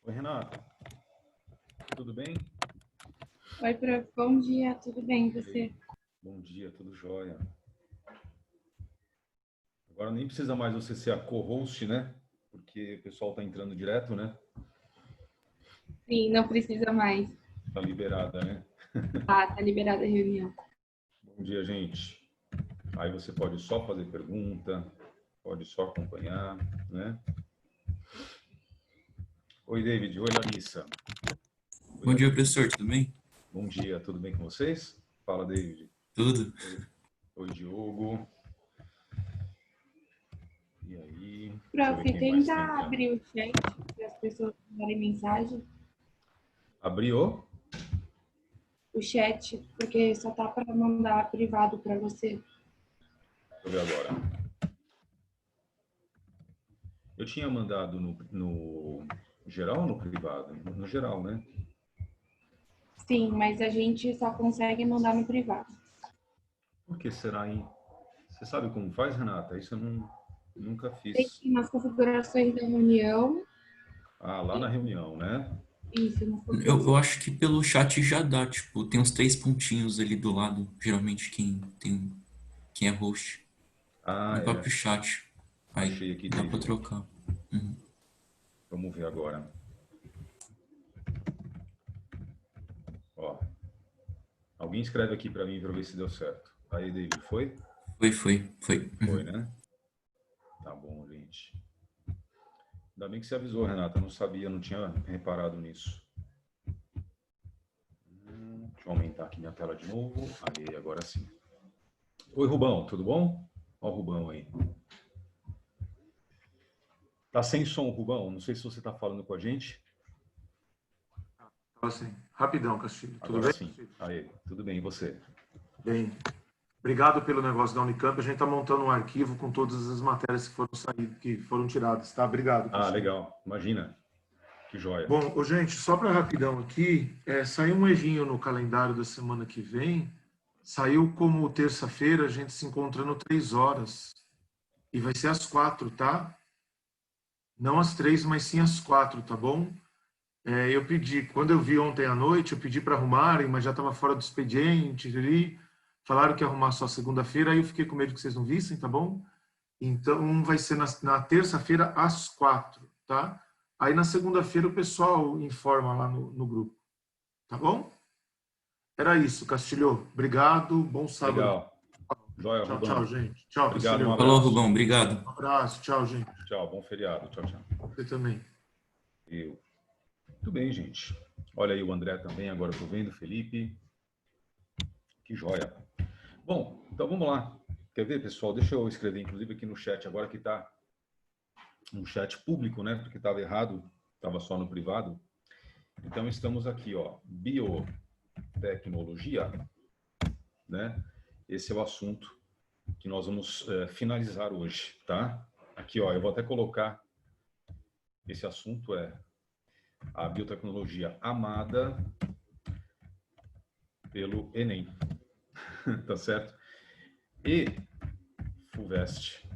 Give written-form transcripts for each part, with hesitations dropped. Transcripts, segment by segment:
Oi, Renata. Tudo bem? Oi, prof. Bom dia, tudo bem, e você? Bom dia, tudo jóia. Agora nem precisa mais você ser a co-host, né? Porque o pessoal tá entrando direto, né? Sim, não precisa mais. Tá liberada, né? Tá liberada a reunião. Bom dia, gente. Aí você pode só fazer pergunta, pode só acompanhar, né? Oi, David. Oi, Larissa. Oi, Bom dia, Larissa. professor, tudo bem? Bom dia, tudo bem com vocês? Fala, David. Tudo. Oi, Diogo. E aí? Deixa eu Prof, ver quem mais tenta tá entrando. abrir o chat para as pessoas mandarem mensagem. Abriu? O chat, porque só tá para mandar privado para você. Deixa eu ver agora. Eu tinha mandado no geral ou no privado? No geral, né? Sim, mas a gente só consegue mandar no privado. Por que será, hein? Você sabe como faz, Renata? Isso eu nunca Tem fiz. que ir nas configurações da reunião. Ah, lá na reunião, né? Isso, nas Eu configurações. acho que pelo chat já dá, tipo, tem uns 3 pontinhos ali do lado, geralmente quem é host, Ah, no é. próprio chat. Aí Achei aqui, dá pra David. trocar. Uhum. Vamos ver agora. Ó, alguém escreve aqui para mim para ver se deu certo. Aí, David, foi? Foi. Foi, Uhum. né? Tá bom, gente. Ainda bem que você avisou, Renata. Eu não sabia, não tinha reparado nisso. Deixa eu aumentar aqui minha tela de novo. Aí, agora sim. Oi, Rubão, tudo bom? Ó o Rubão aí. Tá sem som, Rubão. Não sei se você tá falando com a gente. Assim, rapidão, Castilho. Tudo Agora bem, sim. Castilho? Aí, tudo bem. E você? Bem. Obrigado pelo negócio da Unicamp. A gente está montando um arquivo com todas as matérias que foram tiradas, tá? Obrigado, Ah, Castilho. legal. Imagina. Que joia. Bom, gente, só para rapidão aqui, saiu um errinho no calendário da semana que vem. Saiu como terça-feira, a gente se encontrando 3 horas. E vai ser às 4, tá? Não às 3, mas sim às 4, tá bom? Eu pedi, quando eu vi ontem à noite, eu pedi para arrumarem, mas já estava fora do expediente, ali. Falaram que ia arrumar só segunda-feira, aí eu fiquei com medo que vocês não vissem, tá bom? Então, vai ser na terça-feira às 4, tá? Aí na segunda-feira o pessoal informa lá no grupo, tá bom? Era isso, Castilho. Obrigado, bom sábado. Legal. Joia, Tchau, tchau, Rubão. gente. Tchau, Obrigado, um Castilho. Falou, abraço. Rubão, obrigado. Um abraço, tchau, gente. Tchau, bom feriado. Tchau, tchau. Você também. Eu. Muito bem, gente. Olha aí o André também, agora eu tô vendo, Felipe. Que joia. Bom, então vamos lá. Quer ver, pessoal? Deixa eu escrever, inclusive, aqui no chat, agora que tá um chat público, né? Porque estava errado, estava só no privado. Então estamos aqui, ó, biotecnologia, né? Esse é o assunto que nós vamos finalizar hoje, tá? Aqui, ó, eu vou até colocar, esse assunto é a biotecnologia amada pelo Enem, tá certo? E FUVEST.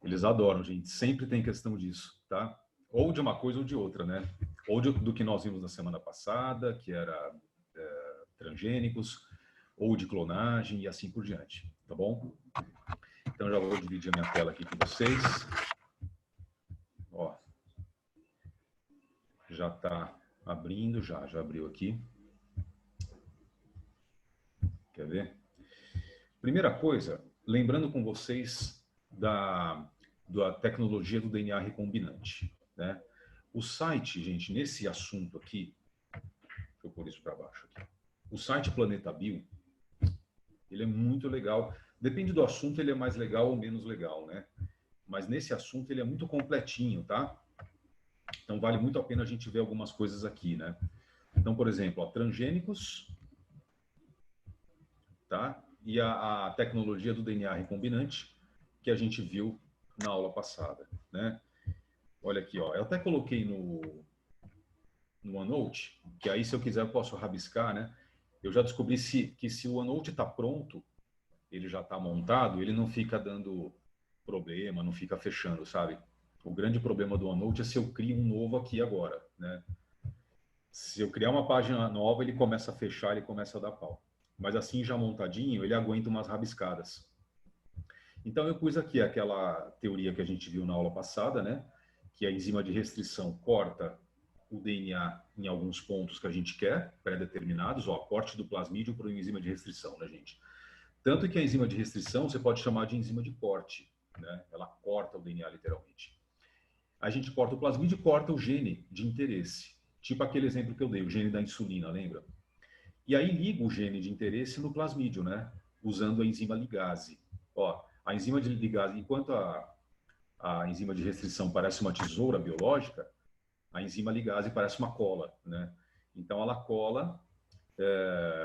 Eles adoram, gente, sempre tem questão disso, tá? Ou de uma coisa ou de outra, né? Ou do que nós vimos na semana passada, que era transgênicos, ou de clonagem e assim por diante, tá bom? Então já vou dividir a minha tela aqui com vocês. Ó, já está abrindo, já abriu aqui. Quer ver? Primeira coisa, lembrando com vocês da tecnologia do DNA recombinante, né? O site, gente, nesse assunto aqui, deixa eu pôr isso para baixo aqui. O site Planeta Bio, ele é muito legal. Depende do assunto, ele é mais legal ou menos legal, né? Mas nesse assunto ele é muito completinho, tá? Então vale muito a pena a gente ver algumas coisas aqui, né? Então, por exemplo, ó, transgênicos, tá? E a tecnologia do DNA recombinante que a gente viu na aula passada, né? Olha aqui, ó, eu até coloquei no OneNote, que aí se eu quiser eu posso rabiscar, né? Eu já descobri que se o OneNote está pronto, ele já está montado, ele não fica dando problema, não fica fechando, sabe? O grande problema do OneNote é se eu crio um novo aqui agora, né? Se eu criar uma página nova, ele começa a fechar, ele começa a dar pau. Mas assim, já montadinho, ele aguenta umas rabiscadas. Então, eu pus aqui aquela teoria que a gente viu na aula passada, né? Que a enzima de restrição corta o DNA em alguns pontos que a gente quer, pré-determinados, ó, corte do plasmídio para a enzima de restrição, né, gente? Tanto que a enzima de restrição você pode chamar de enzima de corte, né? Ela corta o DNA literalmente. A gente corta o plasmídio e corta o gene de interesse. Tipo aquele exemplo que eu dei, o gene da insulina, lembra? E aí liga o gene de interesse no plasmídio, né? Usando a enzima ligase. Ó, a enzima de ligase, enquanto a enzima de restrição parece uma tesoura biológica, a enzima ligase parece uma cola, né? Então ela cola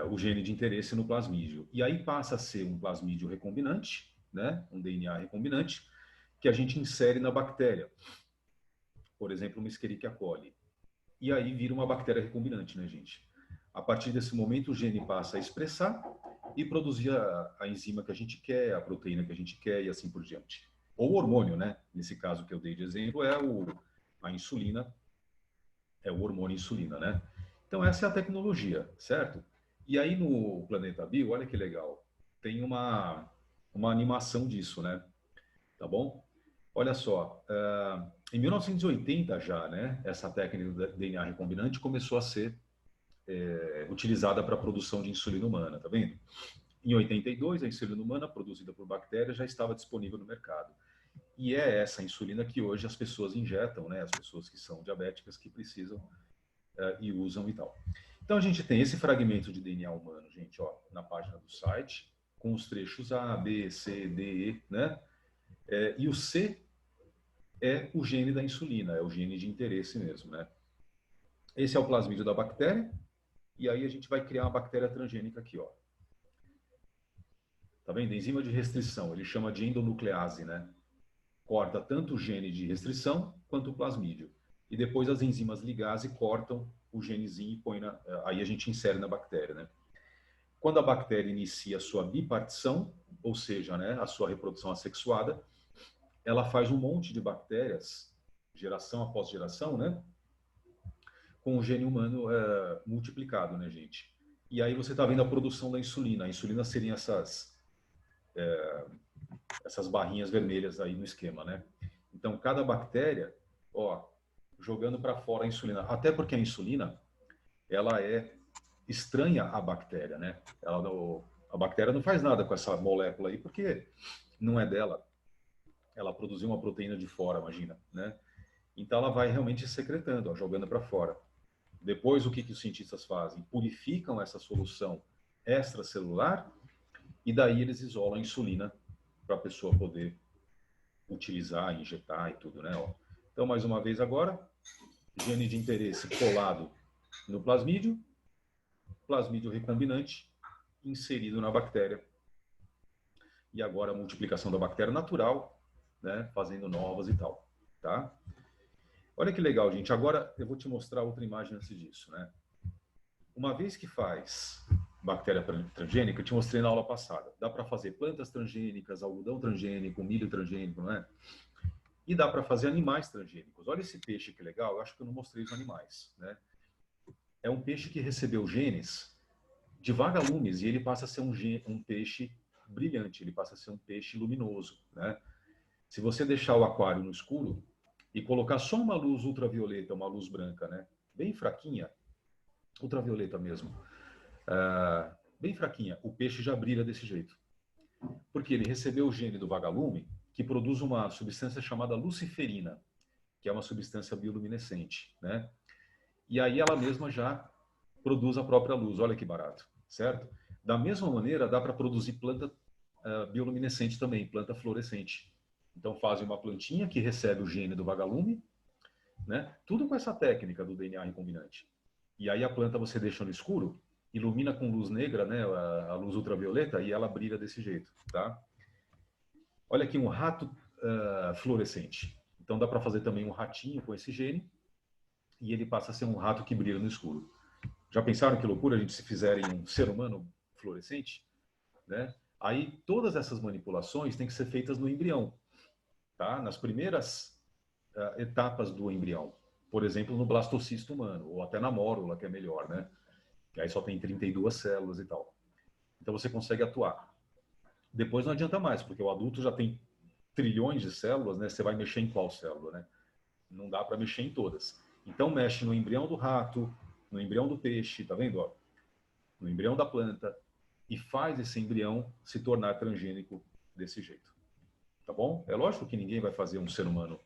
o gene de interesse no plasmídio. E aí passa a ser um plasmídio recombinante, né? Um DNA recombinante, que a gente insere na bactéria. Por exemplo, uma Escherichia coli. E aí vira uma bactéria recombinante, né, gente? A partir desse momento, o gene passa a expressar e produzir a enzima que a gente quer, a proteína que a gente quer e assim por diante. Ou o hormônio, né? Nesse caso que eu dei de exemplo, a insulina, é o hormônio insulina, né? Então, essa é a tecnologia, certo? E aí, no Planeta Bio, olha que legal, tem uma animação disso, né? Tá bom? Olha só, em 1980 já, né, essa técnica do DNA recombinante começou a ser utilizada para a produção de insulina humana, tá vendo? Em 82, a insulina humana produzida por bactérias já estava disponível no mercado. E é essa insulina que hoje as pessoas injetam, né, as pessoas que são diabéticas, que precisam e usam e tal. Então a gente tem esse fragmento de DNA humano, gente, ó, na página do site, com os trechos A, B, C, D, E, né? E o C é o gene da insulina, é o gene de interesse mesmo, né? Esse é o plasmídio da bactéria, e aí a gente vai criar uma bactéria transgênica aqui, ó. Tá vendo? Enzima de restrição, ele chama de endonuclease, né? Corta tanto o gene de restrição quanto o plasmídio. E depois as enzimas ligase cortam o genezinho e põe aí a gente insere na bactéria, né? Quando a bactéria inicia a sua bipartição, ou seja, né, a sua reprodução assexuada, ela faz um monte de bactérias, geração após geração, né? Com o gene humano multiplicado, né, gente? E aí você está vendo a produção da insulina. A insulina seriam essas barrinhas vermelhas aí no esquema, né? Então, cada bactéria, ó, jogando para fora a insulina. Até porque a insulina, ela é estranha à bactéria, né? A bactéria não faz nada com essa molécula aí, porque não é dela. Ela produziu uma proteína de fora, imagina, né? Então ela vai realmente secretando, ó, jogando para fora. Depois, o que os cientistas fazem? Purificam essa solução extracelular e daí eles isolam a insulina para a pessoa poder utilizar, injetar e tudo, né? Ó. Então, mais uma vez agora, gene de interesse colado no plasmídio, plasmídio recombinante inserido na bactéria. E agora a multiplicação da bactéria natural, né? Fazendo novas e tal, tá? Olha que legal, gente. Agora eu vou te mostrar outra imagem antes disso, né? Uma vez que faz bactéria transgênica, eu te mostrei na aula passada. Dá para fazer plantas transgênicas, algodão transgênico, milho transgênico, não é? E dá para fazer animais transgênicos. Olha esse peixe que legal. Eu acho que eu não mostrei os animais, né? É um peixe que recebeu genes de vagalumes e ele passa a ser um peixe brilhante. Ele passa a ser um peixe luminoso, né? Se você deixar o aquário no escuro e colocar só uma luz ultravioleta, uma luz branca, né? Bem fraquinha, ultravioleta mesmo, bem fraquinha, o peixe já brilha desse jeito. Porque ele recebeu o gene do vagalume, que produz uma substância chamada luciferina, que é uma substância bioluminescente, né? E aí ela mesma já produz a própria luz, olha que barato, certo? Da mesma maneira, dá para produzir planta bioluminescente também, planta fluorescente. Então fazem uma plantinha que recebe o gene do vagalume, né? Tudo com essa técnica do DNA recombinante. E aí a planta você deixa no escuro, ilumina com luz negra, né? A luz ultravioleta, e ela brilha desse jeito, tá? Olha aqui um rato fluorescente. Então dá para fazer também um ratinho com esse gene e ele passa a ser um rato que brilha no escuro. Já pensaram que loucura a gente se fizerem um ser humano fluorescente, né? Aí todas essas manipulações têm que ser feitas no embrião, tá? Nas primeiras etapas do embrião. Por exemplo, no blastocisto humano, ou até na mórula, que é melhor, né? Que aí só tem 32 células e tal. Então você consegue atuar. Depois não adianta mais, porque o adulto já tem trilhões de células, né? Você vai mexer em qual célula, né? Não dá para mexer em todas. Então mexe no embrião do rato, no embrião do peixe, tá vendo? Ó? No embrião da planta, e faz esse embrião se tornar transgênico desse jeito. Tá bom? É lógico que ninguém vai fazer um ser humano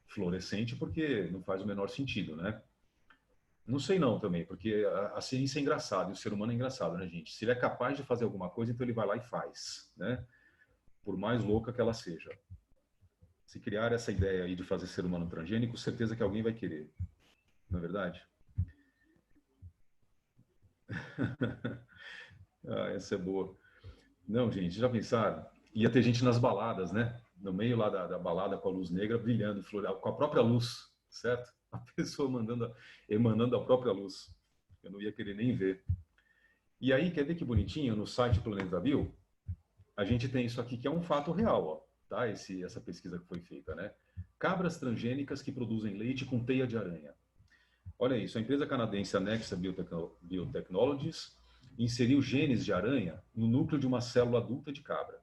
fluorescente, porque não faz o menor sentido, né? Não sei não também, porque a ciência é engraçada e o ser humano é engraçado, né, gente? Se ele é capaz de fazer alguma coisa, então ele vai lá e faz, né? Por mais louca que ela seja. Se criar essa ideia aí de fazer ser humano transgênico, certeza que alguém vai querer. Não é verdade? Essa é boa. Não, gente, já pensaram? Ia ter gente nas baladas, né? No meio lá da balada com a luz negra brilhando, floral, com a própria luz, certo? A pessoa emanando a própria luz. Eu não ia querer nem ver. E aí, quer ver que bonitinho? No site Planeta Bio, a gente tem isso aqui que é um fato real, ó, tá? Essa pesquisa que foi feita, né? Cabras transgênicas que produzem leite com teia de aranha. Olha isso, a empresa canadense Anexa Biotechnologies inseriu genes de aranha no núcleo de uma célula adulta de cabra.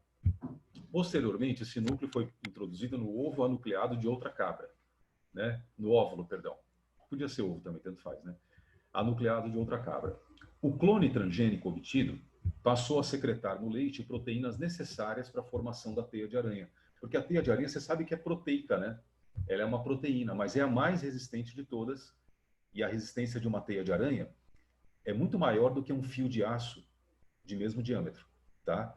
Posteriormente, esse núcleo foi introduzido no ovo anucleado de outra cabra, né? No óvulo, perdão. Podia ser ovo também, tanto faz, né? Anucleado de outra cabra. O clone transgênico obtido passou a secretar no leite proteínas necessárias para a formação da teia de aranha. Porque a teia de aranha, você sabe que é proteica, né? Ela é uma proteína, mas é a mais resistente de todas. E a resistência de uma teia de aranha é muito maior do que um fio de aço de mesmo diâmetro, tá?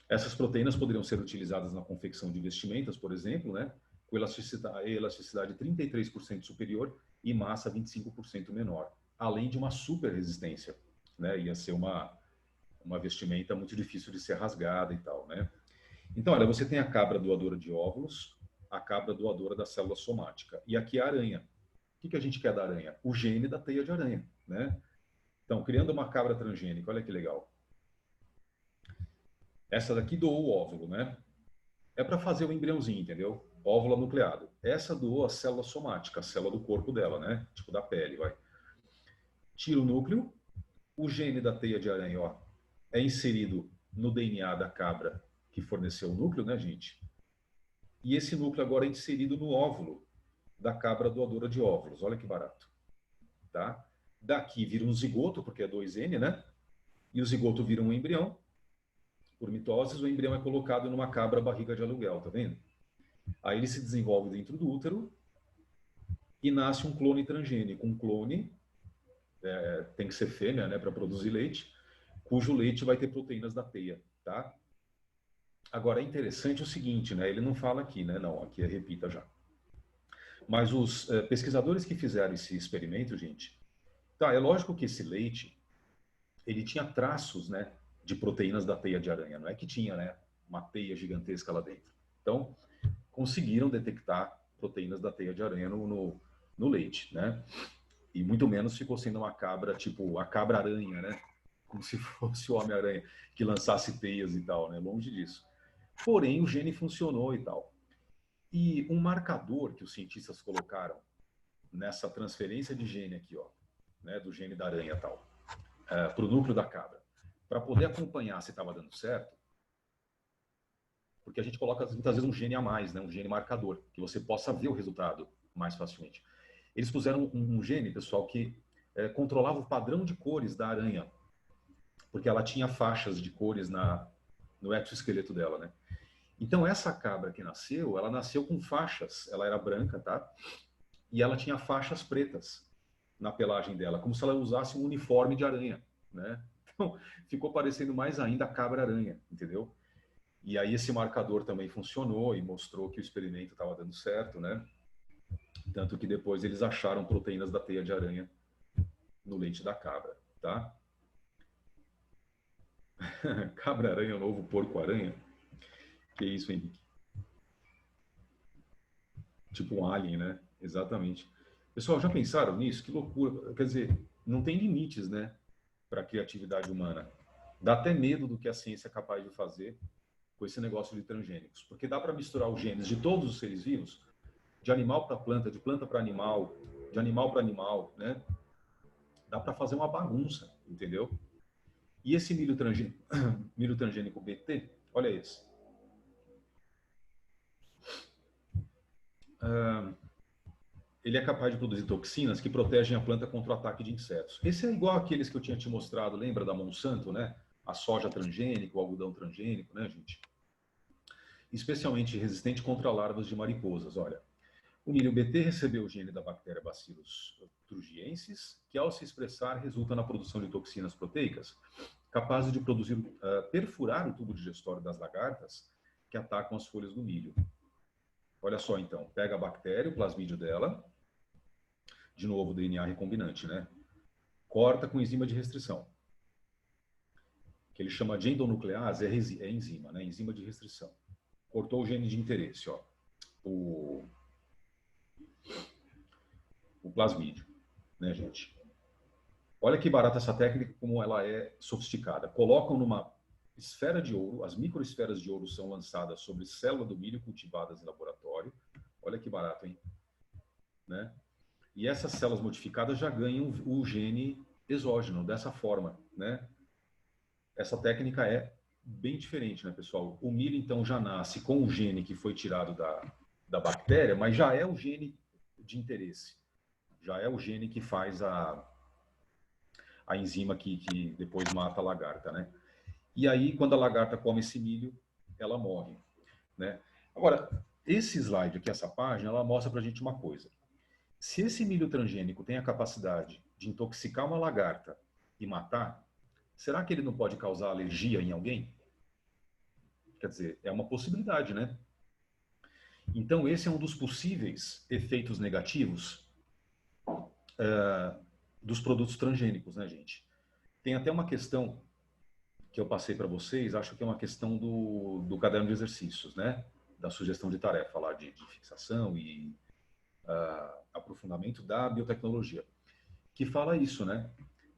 Essas proteínas poderiam ser utilizadas na confecção de vestimentas, por exemplo, né? Com elasticidade 33% superior e massa 25% menor, além de uma super resistência, né? Ia ser uma vestimenta muito difícil de ser rasgada e tal, né? Então, olha, você tem a cabra doadora de óvulos, a cabra doadora da célula somática, e aqui a aranha. O que a gente quer da aranha? O gene da teia de aranha, né? Então, criando uma cabra transgênica, olha que legal. Essa daqui doou o óvulo, né? É para fazer o embriãozinho, entendeu? Óvulo nucleado. Essa doou a célula somática, a célula do corpo dela, né? Tipo da pele, vai. Tira o núcleo, o gene da teia de aranha, ó, é inserido no DNA da cabra que forneceu o núcleo, né, gente? E esse núcleo agora é inserido no óvulo da cabra doadora de óvulos. Olha que barato, tá? Daqui vira um zigoto, porque é 2N, né? E o zigoto vira um embrião. Por mitoses, o embrião é colocado numa cabra barriga de aluguel, tá vendo? Aí ele se desenvolve dentro do útero e nasce um clone transgênico. Um clone tem que ser fêmea, né, para produzir leite, cujo leite vai ter proteínas da teia, tá? Agora é interessante o seguinte, né? Ele não fala aqui, né? Não, aqui repita já. Mas os pesquisadores que fizeram esse experimento, gente, tá? É lógico que esse leite ele tinha traços, né, de proteínas da teia de aranha. Não é que tinha, né, uma teia gigantesca lá dentro. Então, conseguiram detectar proteínas da teia de aranha no leite, né? E muito menos ficou sendo uma cabra, tipo a cabra-aranha, né? Como se fosse o Homem-Aranha, que lançasse teias e tal, né? Longe disso. Porém, o gene funcionou e tal. E um marcador que os cientistas colocaram nessa transferência de gene aqui, ó, né, do gene da aranha e tal, para o núcleo da cabra, para poder acompanhar se estava dando certo, porque a gente coloca muitas vezes um gene a mais, né, um gene marcador, que você possa ver o resultado mais facilmente. Eles puseram um gene, pessoal, que controlava o padrão de cores da aranha, porque ela tinha faixas de cores no exoesqueleto dela, né? Então essa cabra que nasceu, ela nasceu com faixas, ela era branca, tá? E ela tinha faixas pretas na pelagem dela, como se ela usasse um uniforme de aranha, né? Então, ficou parecendo mais ainda a cabra-aranha, entendeu? E aí esse marcador também funcionou e mostrou que o experimento estava dando certo, né? Tanto que depois eles acharam proteínas da teia de aranha no leite da cabra, tá? Cabra-aranha, o novo porco-aranha? Que isso, Henrique? Tipo um alien, né? Exatamente. Pessoal, já pensaram nisso? Que loucura. Quer dizer, não tem limites, né? Para a criatividade humana. Dá até medo do que a ciência é capaz de fazer com esse negócio de transgênicos. Porque dá para misturar os genes de todos os seres vivos de animal para planta, de planta para animal, de animal para animal, né? Dá para fazer uma bagunça, entendeu? E esse milho transgênico BT, olha esse. Ele é capaz de produzir toxinas que protegem a planta contra o ataque de insetos. Esse é igual àqueles que eu tinha te mostrado, lembra da Monsanto, né? A soja transgênica, o algodão transgênico, né, gente? Especialmente resistente contra larvas de mariposas. Olha, o milho BT recebeu o gene da bactéria Bacillus thuringiensis, que ao se expressar resulta na produção de toxinas proteicas, capazes de perfurar o tubo digestório das lagartas que atacam as folhas do milho. Olha só, então, pega a bactéria, o plasmídio dela, de novo o DNA recombinante, né? Corta com enzima de restrição, que ele chama de endonuclease, é enzima, né? Enzima de restrição. Cortou o gene de interesse, ó. O plasmídio, né, gente? Olha que barata essa técnica, como ela é sofisticada. Colocam numa esfera de ouro, as microesferas de ouro são lançadas sobre célula do milho cultivadas em laboratório. Olha que barato, hein? Né? E essas células modificadas já ganham o gene exógeno dessa forma, né? Essa técnica é bem diferente, né, pessoal? O milho, então, já nasce com o gene que foi tirado da bactéria, mas já é o gene de interesse. Já é o gene que faz a enzima que depois mata a lagarta, né? E aí, quando a lagarta come esse milho, ela morre, né? Agora, esse slide aqui, essa página, ela mostra pra gente uma coisa. Se esse milho transgênico tem a capacidade de intoxicar uma lagarta e matar, será que ele não pode causar alergia em alguém? Quer dizer, é uma possibilidade, né? Então, esse é um dos possíveis efeitos negativos dos produtos transgênicos, né, gente? Tem até uma questão que eu passei para vocês, acho que é uma questão do caderno de exercícios, né? Da sugestão de tarefa lá de fixação e aprofundamento da biotecnologia, que fala isso, né?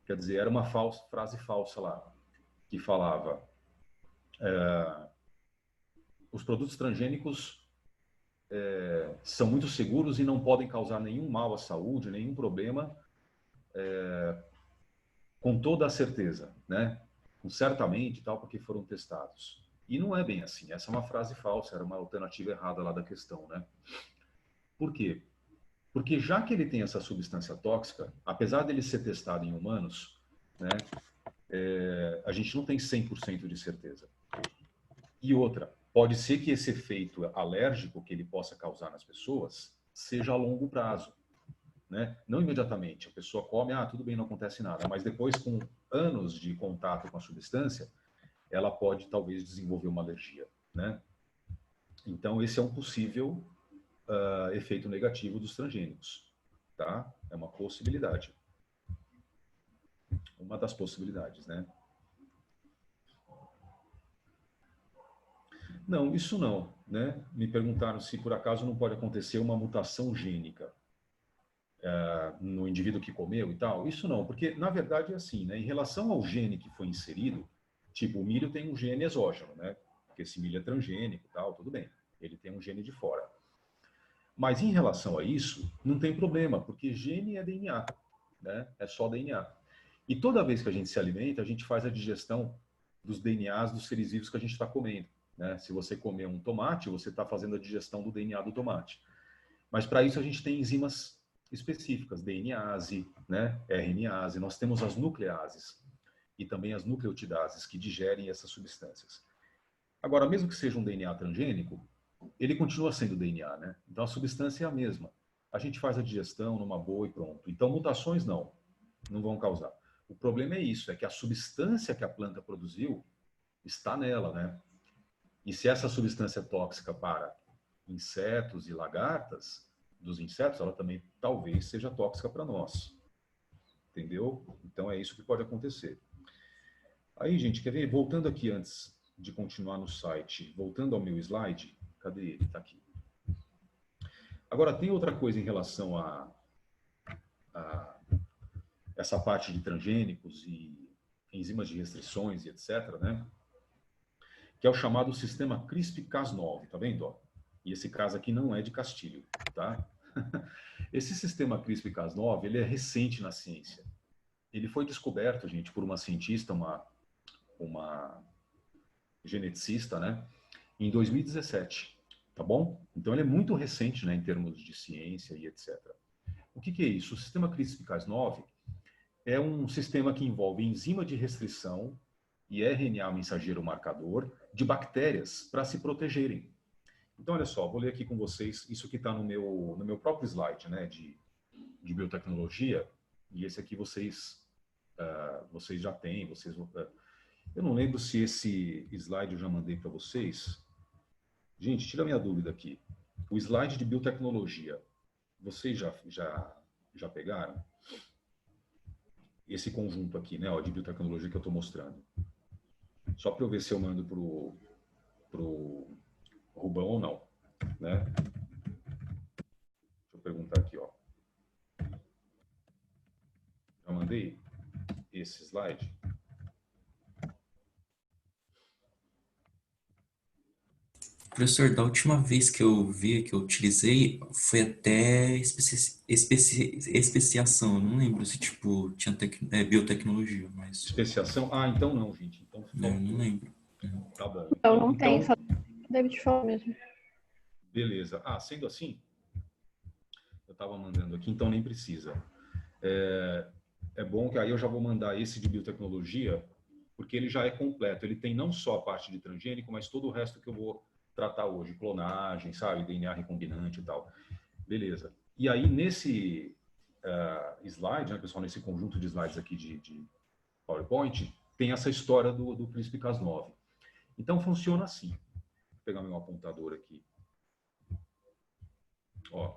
Quer dizer, era uma frase falsa lá, que falava os produtos transgênicos são muito seguros e não podem causar nenhum mal à saúde, nenhum problema, com toda a certeza, né? Certamente, tal, porque foram testados. E não é bem assim. Essa é uma frase falsa, era uma alternativa errada lá da questão, né? Por quê? Porque já que ele tem essa substância tóxica, apesar dele ser testado em humanos, né, a gente não tem 100% de certeza. E outra, pode ser que esse efeito alérgico que ele possa causar nas pessoas seja a longo prazo, né? Não imediatamente. A pessoa come, tudo bem, não acontece nada. Mas depois, com anos de contato com a substância, ela pode talvez desenvolver uma alergia, né? Então, esse é um possível efeito negativo dos transgênicos, tá? É uma possibilidade. Uma das possibilidades, né? Não, isso não, né? Me perguntaram se por acaso não pode acontecer uma mutação gênica no indivíduo que comeu e tal. Isso não, porque na verdade é assim, né? Em relação ao gene que foi inserido, tipo, o milho tem um gene exógeno, né? Porque esse milho é transgênico e tal, tudo bem. Ele tem um gene de fora. Mas em relação a isso, não tem problema, porque gene é DNA, né? É só DNA. E toda vez que a gente se alimenta, a gente faz a digestão dos DNAs dos seres vivos que a gente está comendo, né? Se você comer um tomate, você está fazendo a digestão do DNA do tomate. Mas para isso a gente tem enzimas específicas, DNase, né? RNase, nós temos as nucleases e também as nucleotidases que digerem essas substâncias. Agora, mesmo que seja um DNA transgênico, ele continua sendo DNA, né? Então a substância é a mesma. A gente faz a digestão numa boa e pronto. Então mutações não vão causar. O problema é isso, é que a substância que a planta produziu está nela, né? E se essa substância é tóxica para insetos e lagartas, dos insetos, ela também talvez seja tóxica para nós. Entendeu? Então é isso que pode acontecer. Aí, gente, quer ver? Voltando aqui antes de continuar no site, voltando ao meu slide, cadê ele? Está aqui. Agora, tem outra coisa em relação a essa parte de transgênicos e enzimas de restrições e etc., né? Que é o chamado sistema CRISPR-Cas9, tá vendo? Ó? E esse caso aqui não é de Castilho, tá? Esse sistema CRISPR-Cas9, ele é recente na ciência. Ele foi descoberto, gente, por uma cientista, uma geneticista, né, em 2017, tá bom? Então ele é muito recente, né, em termos de ciência e etc. O que é isso? O sistema CRISPR-Cas9 é um sistema que envolve enzima de restrição e RNA mensageiro marcador de bactérias para se protegerem. Então, olha só, vou ler aqui com vocês isso que está no meu próprio slide, né, de biotecnologia, e esse aqui vocês já têm, eu não lembro se esse slide eu já mandei para vocês. Gente, tira a minha dúvida aqui. O slide de biotecnologia, vocês já pegaram? Esse conjunto aqui, né, ó, de biotecnologia que eu estou mostrando. Só para eu ver se eu mando pro Rubão ou não, né? Deixa eu perguntar aqui, ó. Já mandei esse slide? Professor, da última vez que eu vi, que eu utilizei, foi até especiação. Eu não lembro se, tipo, tinha biotecnologia, mas Especiação? Ah, então não, gente. Então né, eu não faltou. lembro. Tá bom. Então não tem, Então, só David falou mesmo. beleza. Ah, sendo assim, eu estava mandando aqui, então nem precisa. É bom que aí eu já vou mandar esse de biotecnologia, porque ele já é completo. Ele tem não só a parte de transgênico, mas todo o resto que eu vou tratar hoje. Clonagem, sabe? DNA recombinante e tal. Beleza. E aí, nesse slide, né, pessoal, nesse conjunto de slides aqui de PowerPoint, tem essa história do CRISPR-Cas9. Então, funciona assim. Vou pegar meu apontador aqui. Ó,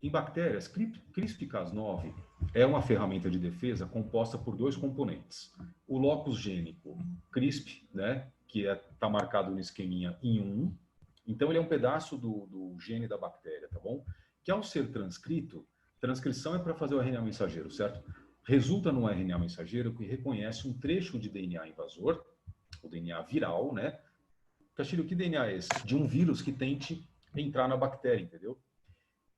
em bactérias, CRISPR-Cas9 é uma ferramenta de defesa composta por dois componentes. O locus gênico CRISP, né, que está marcado no esqueminha em 1. Então, ele é um pedaço do gene da bactéria, tá bom? Que ao ser transcrito, transcrição é para fazer o RNA mensageiro, certo? Resulta num RNA mensageiro que reconhece um trecho de DNA invasor, o DNA viral, né? Castilho, que DNA é esse? De um vírus que tente entrar na bactéria, entendeu?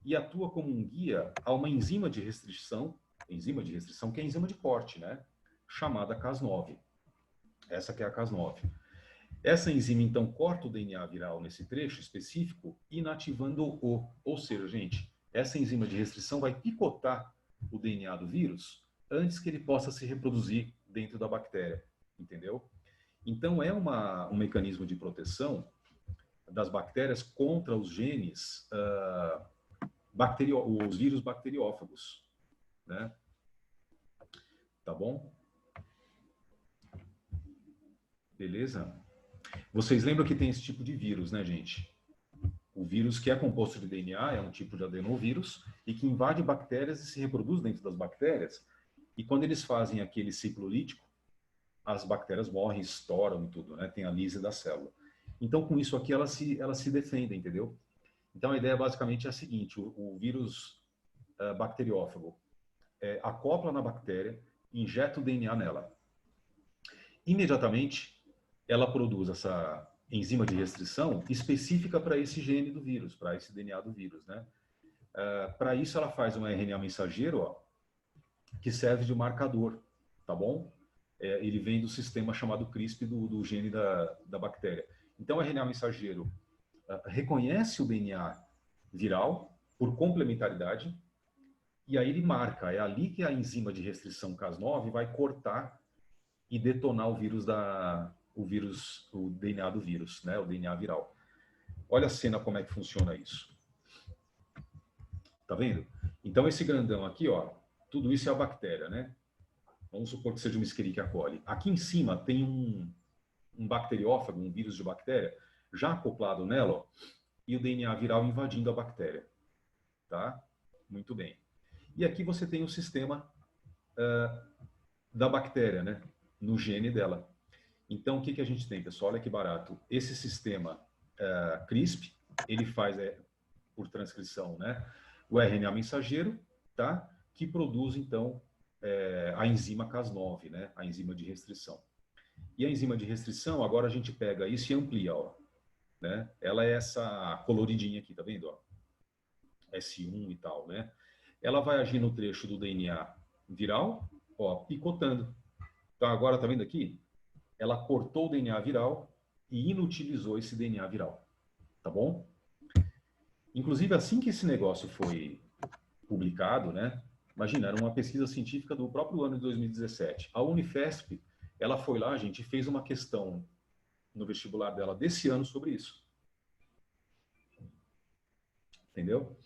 E atua como um guia a uma enzima de restrição que é a enzima de corte, né? Chamada Cas9. Essa que é a Cas9. Essa enzima, então, corta o DNA viral nesse trecho específico, inativando-o. Ou seja, gente, essa enzima de restrição vai picotar o DNA do vírus antes que ele possa se reproduzir dentro da bactéria, entendeu? Então, é um mecanismo de proteção das bactérias contra os genes, os vírus bacteriófagos, né? Tá bom? Beleza? Vocês lembram que tem esse tipo de vírus, né, gente? O vírus que é composto de DNA é um tipo de adenovírus e que invade bactérias e se reproduz dentro das bactérias. E quando eles fazem aquele ciclo lítico, as bactérias morrem, estouram e tudo, né? Tem a lise da célula. Então, com isso aqui, elas se defendem, entendeu? Então, a ideia basicamente é a seguinte: o vírus bacteriófago acopla na bactéria, injeta o DNA nela. Imediatamente, ela produz essa enzima de restrição específica para esse gene do vírus, para esse DNA do vírus, né? Para isso, ela faz um RNA mensageiro, ó, que serve de marcador, tá bom? Ele vem do sistema chamado CRISP do gene da bactéria. Então, o RNA mensageiro reconhece o DNA viral por complementaridade e aí ele marca. É ali que a enzima de restrição Cas9 vai cortar e detonar o DNA do vírus, né? O DNA viral. Olha a cena como é que funciona isso. Tá vendo? Então, esse grandão aqui, ó, tudo isso é a bactéria, né? Vamos supor que seja uma Escherichia coli. Aqui em cima tem um bacteriófago, um vírus de bactéria, já acoplado nela, ó, e o DNA viral invadindo a bactéria. Tá? Muito bem. E aqui você tem o sistema da bactéria, né? No gene dela. Então, o que a gente tem, pessoal? Olha que barato. Esse sistema CRISP, ele faz, por transcrição, né? O RNA mensageiro, tá? Que produz, então, a enzima Cas9, né? A enzima de restrição. E a enzima de restrição, agora a gente pega isso e amplia, ó, né? Ela é essa coloridinha aqui, tá vendo? Ó? S1 e tal, né? Ela vai agir no trecho do DNA viral, ó, picotando. Então agora, tá vendo aqui? Ela cortou o DNA viral e inutilizou esse DNA viral, tá bom? Inclusive, assim que esse negócio foi publicado, né? Imagina, era uma pesquisa científica do próprio ano de 2017. A Unifesp, ela foi lá, gente, e fez uma questão no vestibular dela desse ano sobre isso. Entendeu?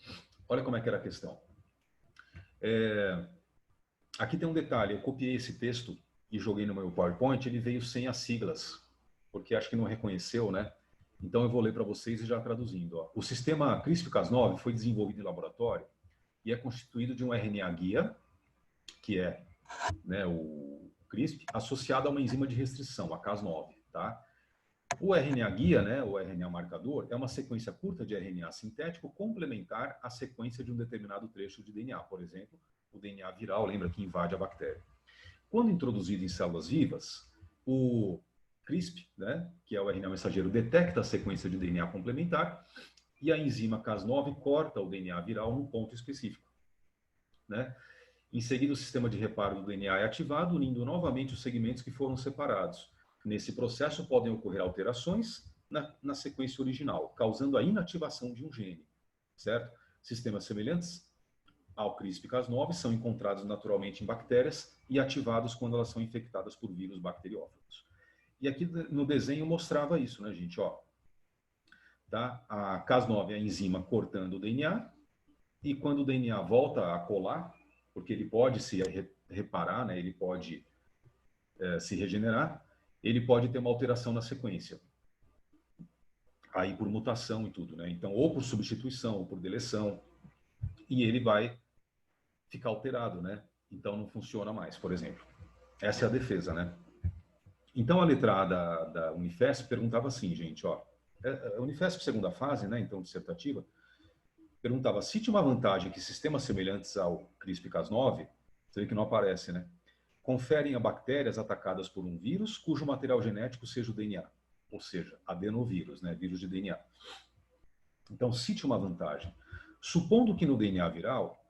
Olha como é que era a questão. Aqui tem um detalhe, eu copiei esse texto e joguei no meu PowerPoint, ele veio sem as siglas, porque acho que não reconheceu, né? Então eu vou ler para vocês e já traduzindo. Ó. O sistema CRISPR-Cas9 foi desenvolvido em laboratório e é constituído de um RNA guia, que é, né, o CRISP, associado a uma enzima de restrição, a Cas9, tá? O RNA guia, né, o RNA marcador, é uma sequência curta de RNA sintético complementar à sequência de um determinado trecho de DNA, por exemplo, o DNA viral, lembra que invade a bactéria. Quando introduzido em células vivas, o CRISP, né, que é o RNA mensageiro, detecta a sequência de DNA complementar e a enzima Cas9 corta o DNA viral num ponto específico, né? Em seguida, o sistema de reparo do DNA é ativado, unindo novamente os segmentos que foram separados. Nesse processo, podem ocorrer alterações na sequência original, causando a inativação de um gene, certo? Sistemas semelhantes ao CRISPR-Cas9 são encontrados naturalmente em bactérias e ativados quando elas são infectadas por vírus bacteriófagos. E aqui no desenho mostrava isso, né, gente? Ó, tá? A Cas9 é a enzima cortando o DNA, e quando o DNA volta a colar, porque ele pode se reparar, né? Ele pode se regenerar, ele pode ter uma alteração na sequência. Aí por mutação e tudo, né? Então, ou por substituição, ou por deleção, e ele vai ficar alterado, né? Então não funciona mais, por exemplo. Essa é a defesa, né? Então a letra A da Unifesp perguntava assim, gente, ó, a Unifesp segunda fase, né, então dissertativa, perguntava, cite uma vantagem que sistemas semelhantes ao CRISPR-Cas9, você vê que não aparece, né, conferem a bactérias atacadas por um vírus cujo material genético seja o DNA, ou seja, adenovírus, né, vírus de DNA. Então, cite uma vantagem. Supondo que no DNA viral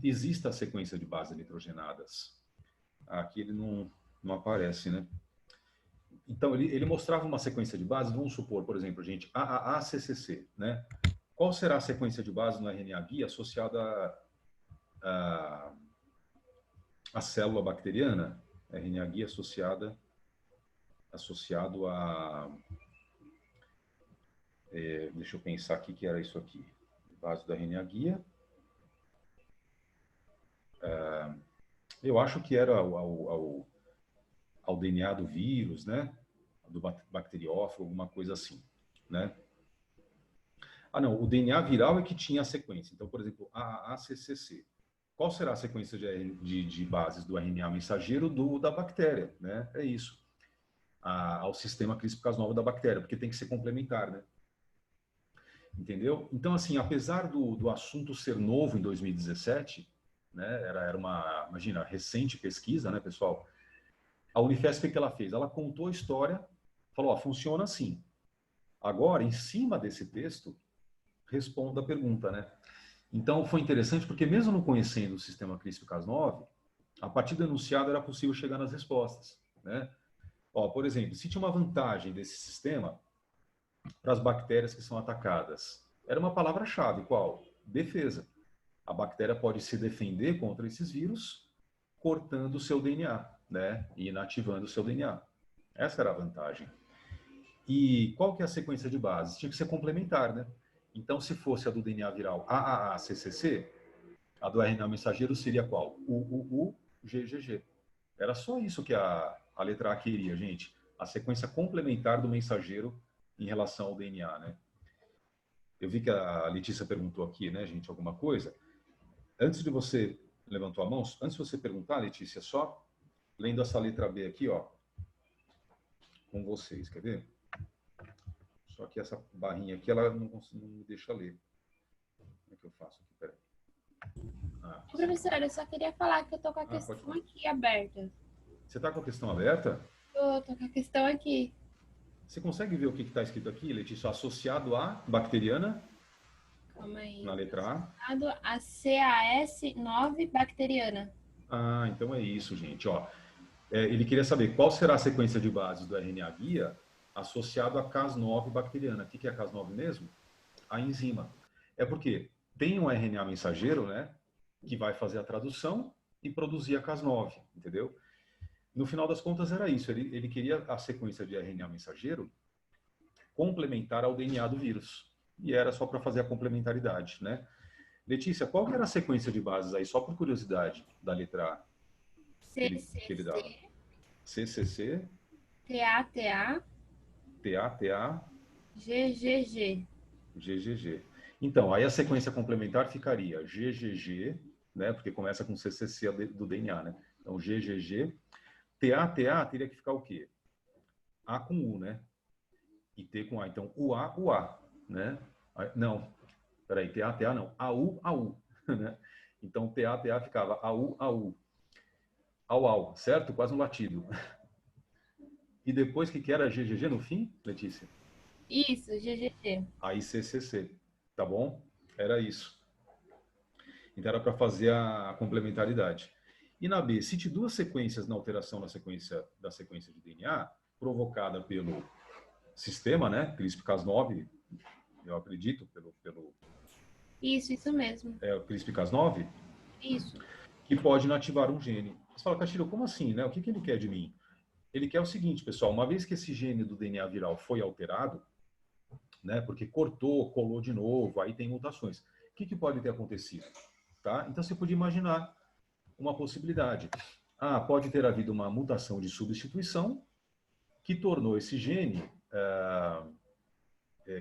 exista a sequência de bases nitrogenadas. Aqui ele não aparece, né? Então, ele mostrava uma sequência de bases, vamos supor, por exemplo, gente, AAACCC, né? Qual será a sequência de base no RNA guia associada à célula bacteriana? RNA guia associado a... deixa eu pensar aqui que era isso aqui. Base do RNA guia. Eu acho que era ao DNA do vírus, né? Do bacteriófago, alguma coisa assim, né? Ah, não, o DNA viral é que tinha a sequência. Então, por exemplo, a ACCC. Qual será a sequência de bases do RNA mensageiro da bactéria, né? É isso. Ao sistema CRISPR-Cas9 da bactéria, porque tem que ser complementar, né? Entendeu? Então, assim, apesar do assunto ser novo em 2017, né? Era uma, imagina, recente pesquisa, né, pessoal? A Unifesp, o que ela fez? Ela contou a história, falou, ó, funciona assim. Agora, em cima desse texto, responda a pergunta, né? Então, foi interessante porque mesmo não conhecendo o sistema CRISPR-Cas9, a partir do enunciado era possível chegar nas respostas, né? Ó, por exemplo, se tinha uma vantagem desse sistema para as bactérias que são atacadas, era uma palavra-chave, qual? Defesa. A bactéria pode se defender contra esses vírus cortando o seu DNA, né? E inativando o seu DNA. Essa era a vantagem. E qual que é a sequência de bases? Tinha que ser complementar, né? Então, se fosse a do DNA viral AAACCC, a do RNA mensageiro seria qual? UUUGGG. Era só isso que a letra A queria, gente. A sequência complementar do mensageiro em relação ao DNA, né? Eu vi que a Letícia perguntou aqui, né, gente, alguma coisa. Antes de você levantou a mão, antes de você perguntar, Letícia, só lendo essa letra B aqui, ó, com vocês, quer ver? Só que essa barrinha aqui, ela não me deixa ler. Como é que eu faço aqui? Peraí. Professor, eu só queria falar que eu tô com a questão aqui aberta. Você tá com a questão aberta? Tô com a questão aqui. Você consegue ver o que está escrito aqui, Letícia? Associado a bacteriana? Calma aí. Na letra A? A CAS9 bacteriana. Ah, então é isso, gente. Ó, ele queria saber qual será a sequência de bases do RNA guia associado à Cas9 bacteriana. O que é a Cas9 mesmo? A enzima. É porque tem um RNA mensageiro, né, que vai fazer a tradução e produzir a Cas9, entendeu? No final das contas era isso. Ele queria a sequência de RNA mensageiro complementar ao DNA do vírus. E era só para fazer a complementaridade, né? Letícia, qual que era a sequência de bases aí, só por curiosidade, da letra A que ele dava? CCC, TATA, TATA, GGG. GGG. Então, aí a sequência complementar ficaria GGG, né? Porque começa com CCC do DNA, né? Então, GGG. TATA teria que ficar o quê? A com U, né? E T com A. Então, UA, né? Não, peraí, TATA não. AU, né? Então, TATA ficava AU, au, certo? Quase um latido. E depois, o que era GGG no fim, Letícia? Isso, GGG. Aí CCC, tá bom? Era isso. Então, era para fazer a complementaridade. E na B, cite duas sequências na alteração da sequência de DNA provocada pelo sistema, né? CRISPR-Cas9, eu acredito, Isso mesmo. o CRISPR-Cas9, Isso. que pode inativar um gene. Você fala, Castilho, como assim, né? O que ele quer de mim? Ele quer o seguinte, pessoal, uma vez que esse gene do DNA viral foi alterado, né? Porque cortou, colou de novo, aí tem mutações. O que pode ter acontecido? Tá? Então você pode imaginar uma possibilidade. Pode ter havido uma mutação de substituição que tornou esse gene,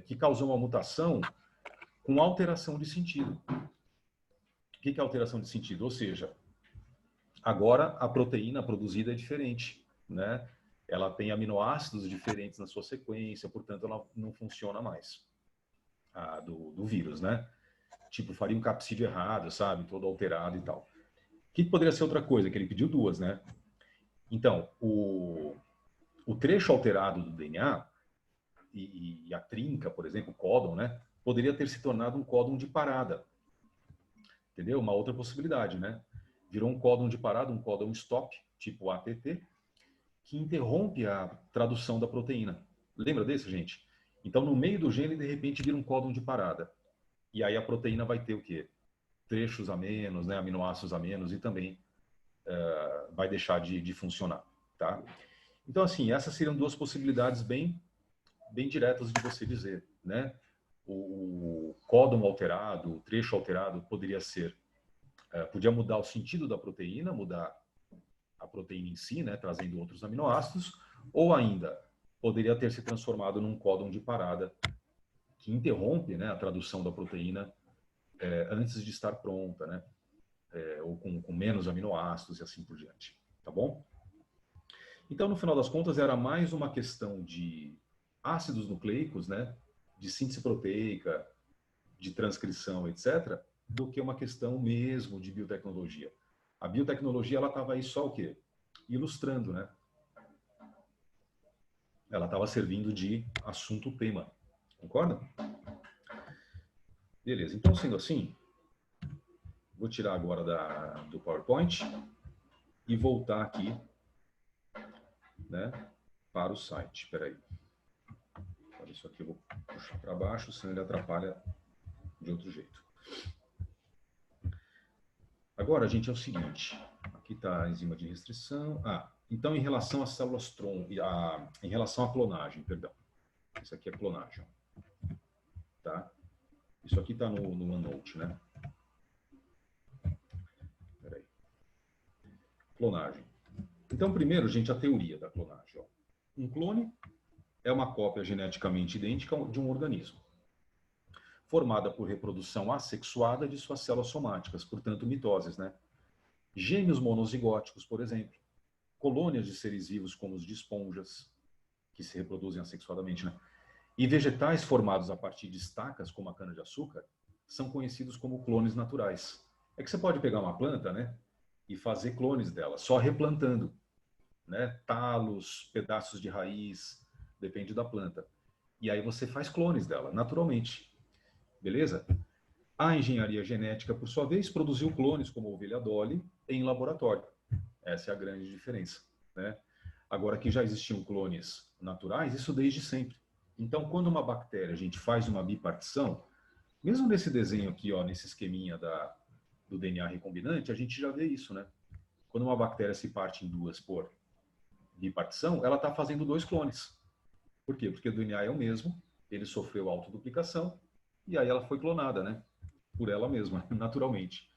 que causou uma mutação com alteração de sentido. O que é alteração de sentido? Ou seja, agora a proteína produzida é diferente, né? Ela tem aminoácidos diferentes na sua sequência, portanto ela não funciona mais, do vírus, né? Tipo, faria um capsídeo errado, sabe? Todo alterado e tal. O que poderia ser outra coisa? Que ele pediu duas, né? Então, o trecho alterado do DNA e a trinca, por exemplo, o códon, né? Poderia ter se tornado um códon de parada. Entendeu? Uma outra possibilidade, né? Virou um códon de parada, um códon stop, tipo ATT, que interrompe a tradução da proteína. Lembra desse, gente? Então, no meio do gene, de repente, vira um códon de parada. E aí a proteína vai ter o quê? Trechos a menos, né? Aminoácidos a menos, e também vai deixar de funcionar, tá? Então, assim, essas seriam duas possibilidades bem diretas de você dizer, né? O códon alterado, o trecho alterado poderia ser, podia mudar o sentido da proteína, mudar a proteína em si, né, trazendo outros aminoácidos, ou ainda poderia ter se transformado num códon de parada que interrompe, né, a tradução da proteína antes de estar pronta, né, ou com menos aminoácidos e assim por diante, tá bom? Então, no final das contas, era mais uma questão de ácidos nucleicos, né, de síntese proteica, de transcrição, etc., do que uma questão mesmo de biotecnologia. A biotecnologia, ela estava aí só o quê? Ilustrando, né? Ela estava servindo de assunto-tema. Concorda? Beleza. Então, sendo assim, vou tirar agora do PowerPoint e voltar aqui, né, para o site. Espera aí. Isso aqui eu vou puxar para baixo, senão ele atrapalha de outro jeito. Agora, gente, é o seguinte. Aqui está a enzima de restrição. Então, em relação às células tronco, em relação à clonagem, perdão. Isso aqui é clonagem. Tá? Isso aqui está no OneNote, né? Espera aí. Clonagem. Então, primeiro, gente, a teoria da clonagem. Ó. Um clone é uma cópia geneticamente idêntica de um organismo, formada por reprodução assexuada de suas células somáticas, portanto, mitoses, né? Gêmeos monozigóticos, por exemplo, colônias de seres vivos como os de esponjas, que se reproduzem assexuadamente, né? E vegetais formados a partir de estacas, como a cana-de-açúcar, são conhecidos como clones naturais. É que você pode pegar uma planta, né, e fazer clones dela, só replantando, né? Talos, pedaços de raiz, depende da planta. E aí você faz clones dela, naturalmente. Beleza? A engenharia genética, por sua vez, produziu clones como a ovelha Dolly em laboratório. Essa é a grande diferença, né? Agora que já existiam clones naturais, isso desde sempre. Então, quando uma bactéria, a gente faz uma bipartição, mesmo nesse desenho aqui, ó, nesse esqueminha do DNA recombinante, a gente já vê isso, né? Quando uma bactéria se parte em duas por bipartição, ela está fazendo dois clones. Por quê? Porque o DNA é o mesmo, ele sofreu autoduplicação, e aí ela foi clonada, né? Por ela mesma, naturalmente.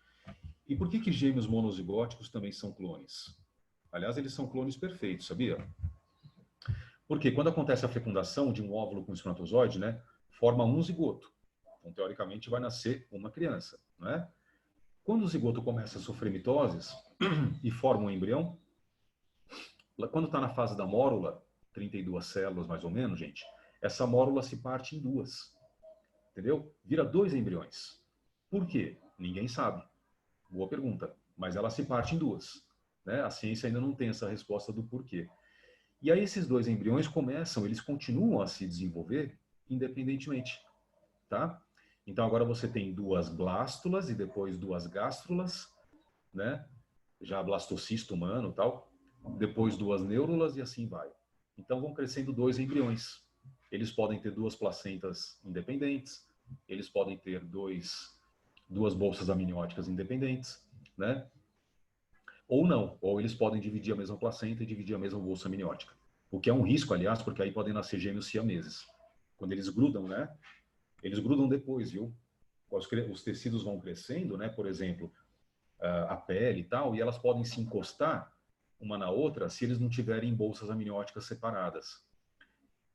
E por que gêmeos monozigóticos também são clones? Aliás, eles são clones perfeitos, sabia? Porque quando acontece a fecundação de um óvulo com espermatozoide, né, forma um zigoto. Então, teoricamente, vai nascer uma criança, né? Quando o zigoto começa a sofrer mitoses e forma um embrião, quando está na fase da mórula, 32 células mais ou menos, gente, essa mórula se parte em duas, entendeu? Vira dois embriões. Por quê? Ninguém sabe. Boa pergunta. Mas ela se parte em duas, né? A ciência ainda não tem essa resposta do porquê. E aí esses dois embriões eles continuam a se desenvolver independentemente, tá? Então agora você tem duas blástulas e depois duas gástrulas, né? Já blastocisto humano, tal. Depois duas neurulas e assim vai. Então vão crescendo dois embriões. Eles podem ter duas placentas independentes, eles podem ter duas bolsas amnióticas independentes, né? Ou não, ou eles podem dividir a mesma placenta e dividir a mesma bolsa amniótica. O que é um risco, aliás, porque aí podem nascer gêmeos siameses. Quando eles grudam, né? Eles grudam depois, viu? Os tecidos vão crescendo, né? Por exemplo, a pele e tal, e elas podem se encostar uma na outra se eles não tiverem bolsas amnióticas separadas.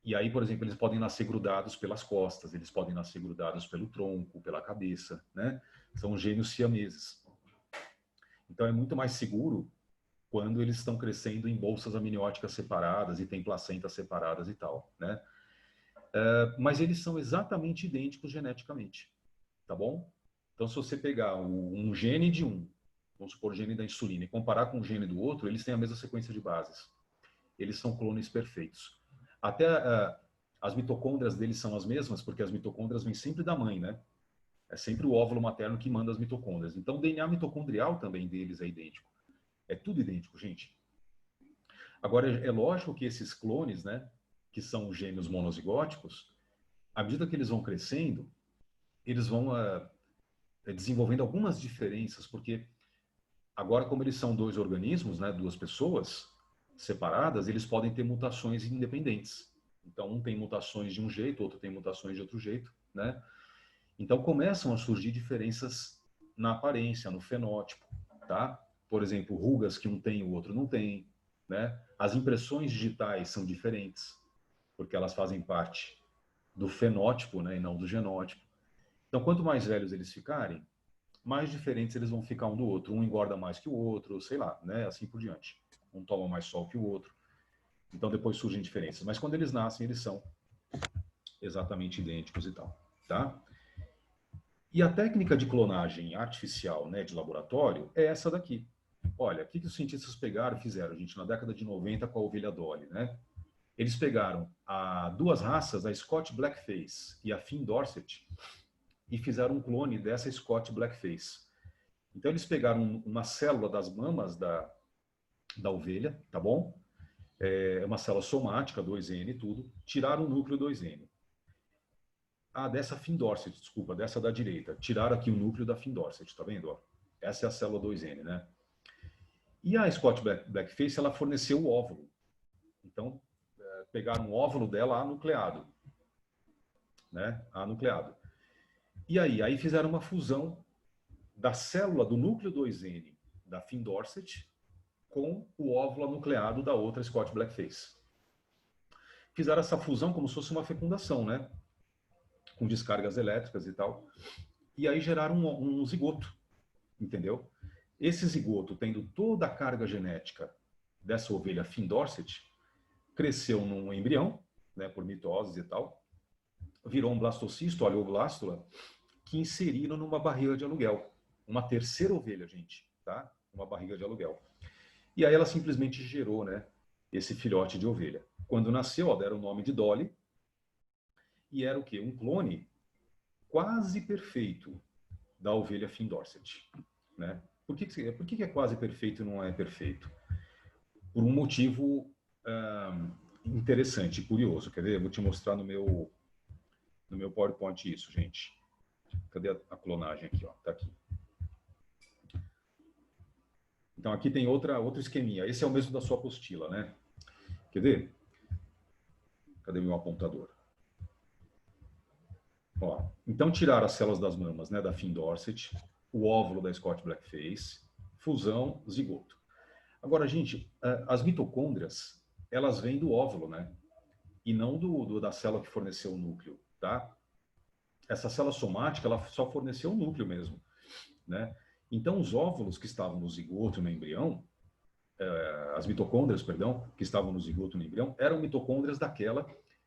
E aí, por exemplo, eles podem nascer grudados pelas costas, eles podem nascer grudados pelo tronco, pela cabeça, né? São gêmeos siameses. Então é muito mais seguro quando eles estão crescendo em bolsas amnióticas separadas e tem placentas separadas e tal, né? Mas eles são exatamente idênticos geneticamente, tá bom? Então, se você pegar um gene de um, vamos supor o gene da insulina, e comparar com o gene do outro, eles têm a mesma sequência de bases. Eles são clones perfeitos. Até as mitocôndrias deles são as mesmas, porque as mitocôndrias vêm sempre da mãe, né? É sempre o óvulo materno que manda as mitocôndrias. Então, o DNA mitocondrial também deles é idêntico. É tudo idêntico, gente. Agora, é lógico que esses clones, né, que são gêmeos monozigóticos, à medida que eles vão crescendo, eles vão desenvolvendo algumas diferenças, porque agora, como eles são dois organismos, né, duas pessoas separadas, eles podem ter mutações independentes. Então, um tem mutações de um jeito, outro tem mutações de outro jeito, né? Então, começam a surgir diferenças na aparência, no fenótipo, tá? Por exemplo, rugas que um tem e o outro não tem, né? As impressões digitais são diferentes, porque elas fazem parte do fenótipo, né, e não do genótipo. Então, quanto mais velhos eles ficarem, mais diferentes eles vão ficar um do outro. Um engorda mais que o outro, sei lá, né, assim por diante. Um toma mais sol que o outro. Então, depois surgem diferenças. Mas quando eles nascem, eles são exatamente idênticos e tal, tá? E a técnica de clonagem artificial, né, de laboratório, é essa daqui. Olha, o que os cientistas pegaram e fizeram, gente, na década de 90 com a ovelha Dolly, né? Eles pegaram duas raças, a Scott Blackface e a Finn Dorset, e fizeram um clone dessa Scott Blackface. Então, eles pegaram uma célula das mamas da ovelha, tá bom? É uma célula somática, 2N e tudo, tiraram o núcleo 2N. Dessa Finn Dorset, desculpa, dessa da direita. Tiraram aqui o núcleo da Finn Dorset, tá vendo? Ó? Essa é a célula 2N, né? E a Scott Blackface, ela forneceu o óvulo. Então, pegaram o óvulo dela anucleado, né? Anucleado. E aí fizeram uma fusão da célula do núcleo 2N da Finn Dorset com o óvulo anucleado da outra Scott Blackface. Fizeram essa fusão como se fosse uma fecundação, né? Com descargas elétricas e tal. E aí geraram um zigoto, entendeu? Esse zigoto, tendo toda a carga genética dessa ovelha Finn Dorset, cresceu num embrião, né, por mitose e tal, virou um blastocisto, oleoblástula, que inseriram numa barriga de aluguel. Uma terceira ovelha, gente, tá? Uma barriga de aluguel. E aí ela simplesmente gerou, né, esse filhote de ovelha. Quando nasceu, ó, deram o nome de Dolly, e era o quê? Um clone quase perfeito da ovelha Finn Dorset, né? Por que é quase perfeito e não é perfeito? Por um motivo interessante, curioso. Quer ver? Eu vou te mostrar no meu PowerPoint isso, gente. Cadê a clonagem aqui? Ó? Tá aqui. Então, aqui tem outro esqueminha. Esse é o mesmo da sua apostila, né? Quer ver? Cadê meu apontador? Ó, então, tiraram as células das mamas, né, da Finn Dorset, o óvulo da Scott Blackface, fusão, zigoto. Agora, gente, as mitocôndrias, elas vêm do óvulo, né? E não da célula que forneceu o núcleo, tá? Essa célula somática, ela só forneceu o núcleo mesmo, né? Então, os óvulos que estavam no zigoto, no embrião, as mitocôndrias, perdão, que estavam no zigoto, no embrião, eram mitocôndrias daquela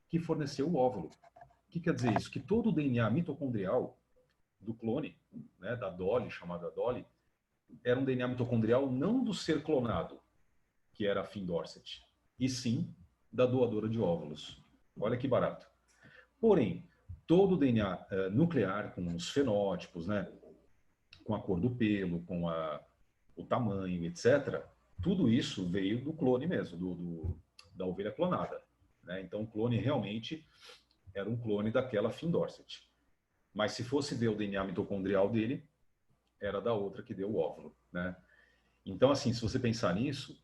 que forneceu o óvulo. O que quer dizer isso? Que todo o DNA mitocondrial do clone, né, da Dolly, chamada Dolly, era um DNA mitocondrial não do ser clonado, que era a Finn Dorset, e sim da doadora de óvulos. Olha que barato. Porém, todo o DNA nuclear, com os fenótipos, né, com a cor do pelo, com o tamanho, etc., tudo isso veio do clone mesmo, da ovelha clonada, né? Então, o clone realmente era um clone daquela Finn Dorset. Mas se fosse ver o DNA mitocondrial dele, era da outra que deu o óvulo, né? Então, assim, se você pensar nisso,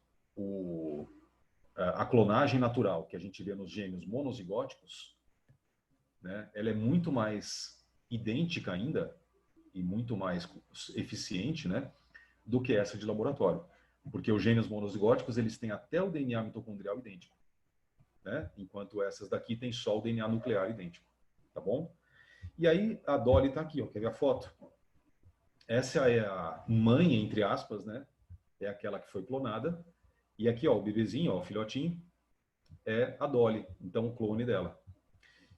a clonagem natural que a gente vê nos gêmeos monozigóticos, né, ela é muito mais idêntica ainda e muito mais eficiente, né, do que essa de laboratório. Porque os gêmeos monozigóticos, eles têm até o DNA mitocondrial idêntico, né? Enquanto essas daqui têm só o DNA nuclear idêntico, tá bom? E aí a Dolly está aqui, ó, quer ver a foto? Essa é a mãe, entre aspas, né? É aquela que foi clonada. E aqui, ó, o bebezinho, ó, o filhotinho, é a Dolly, então o clone dela.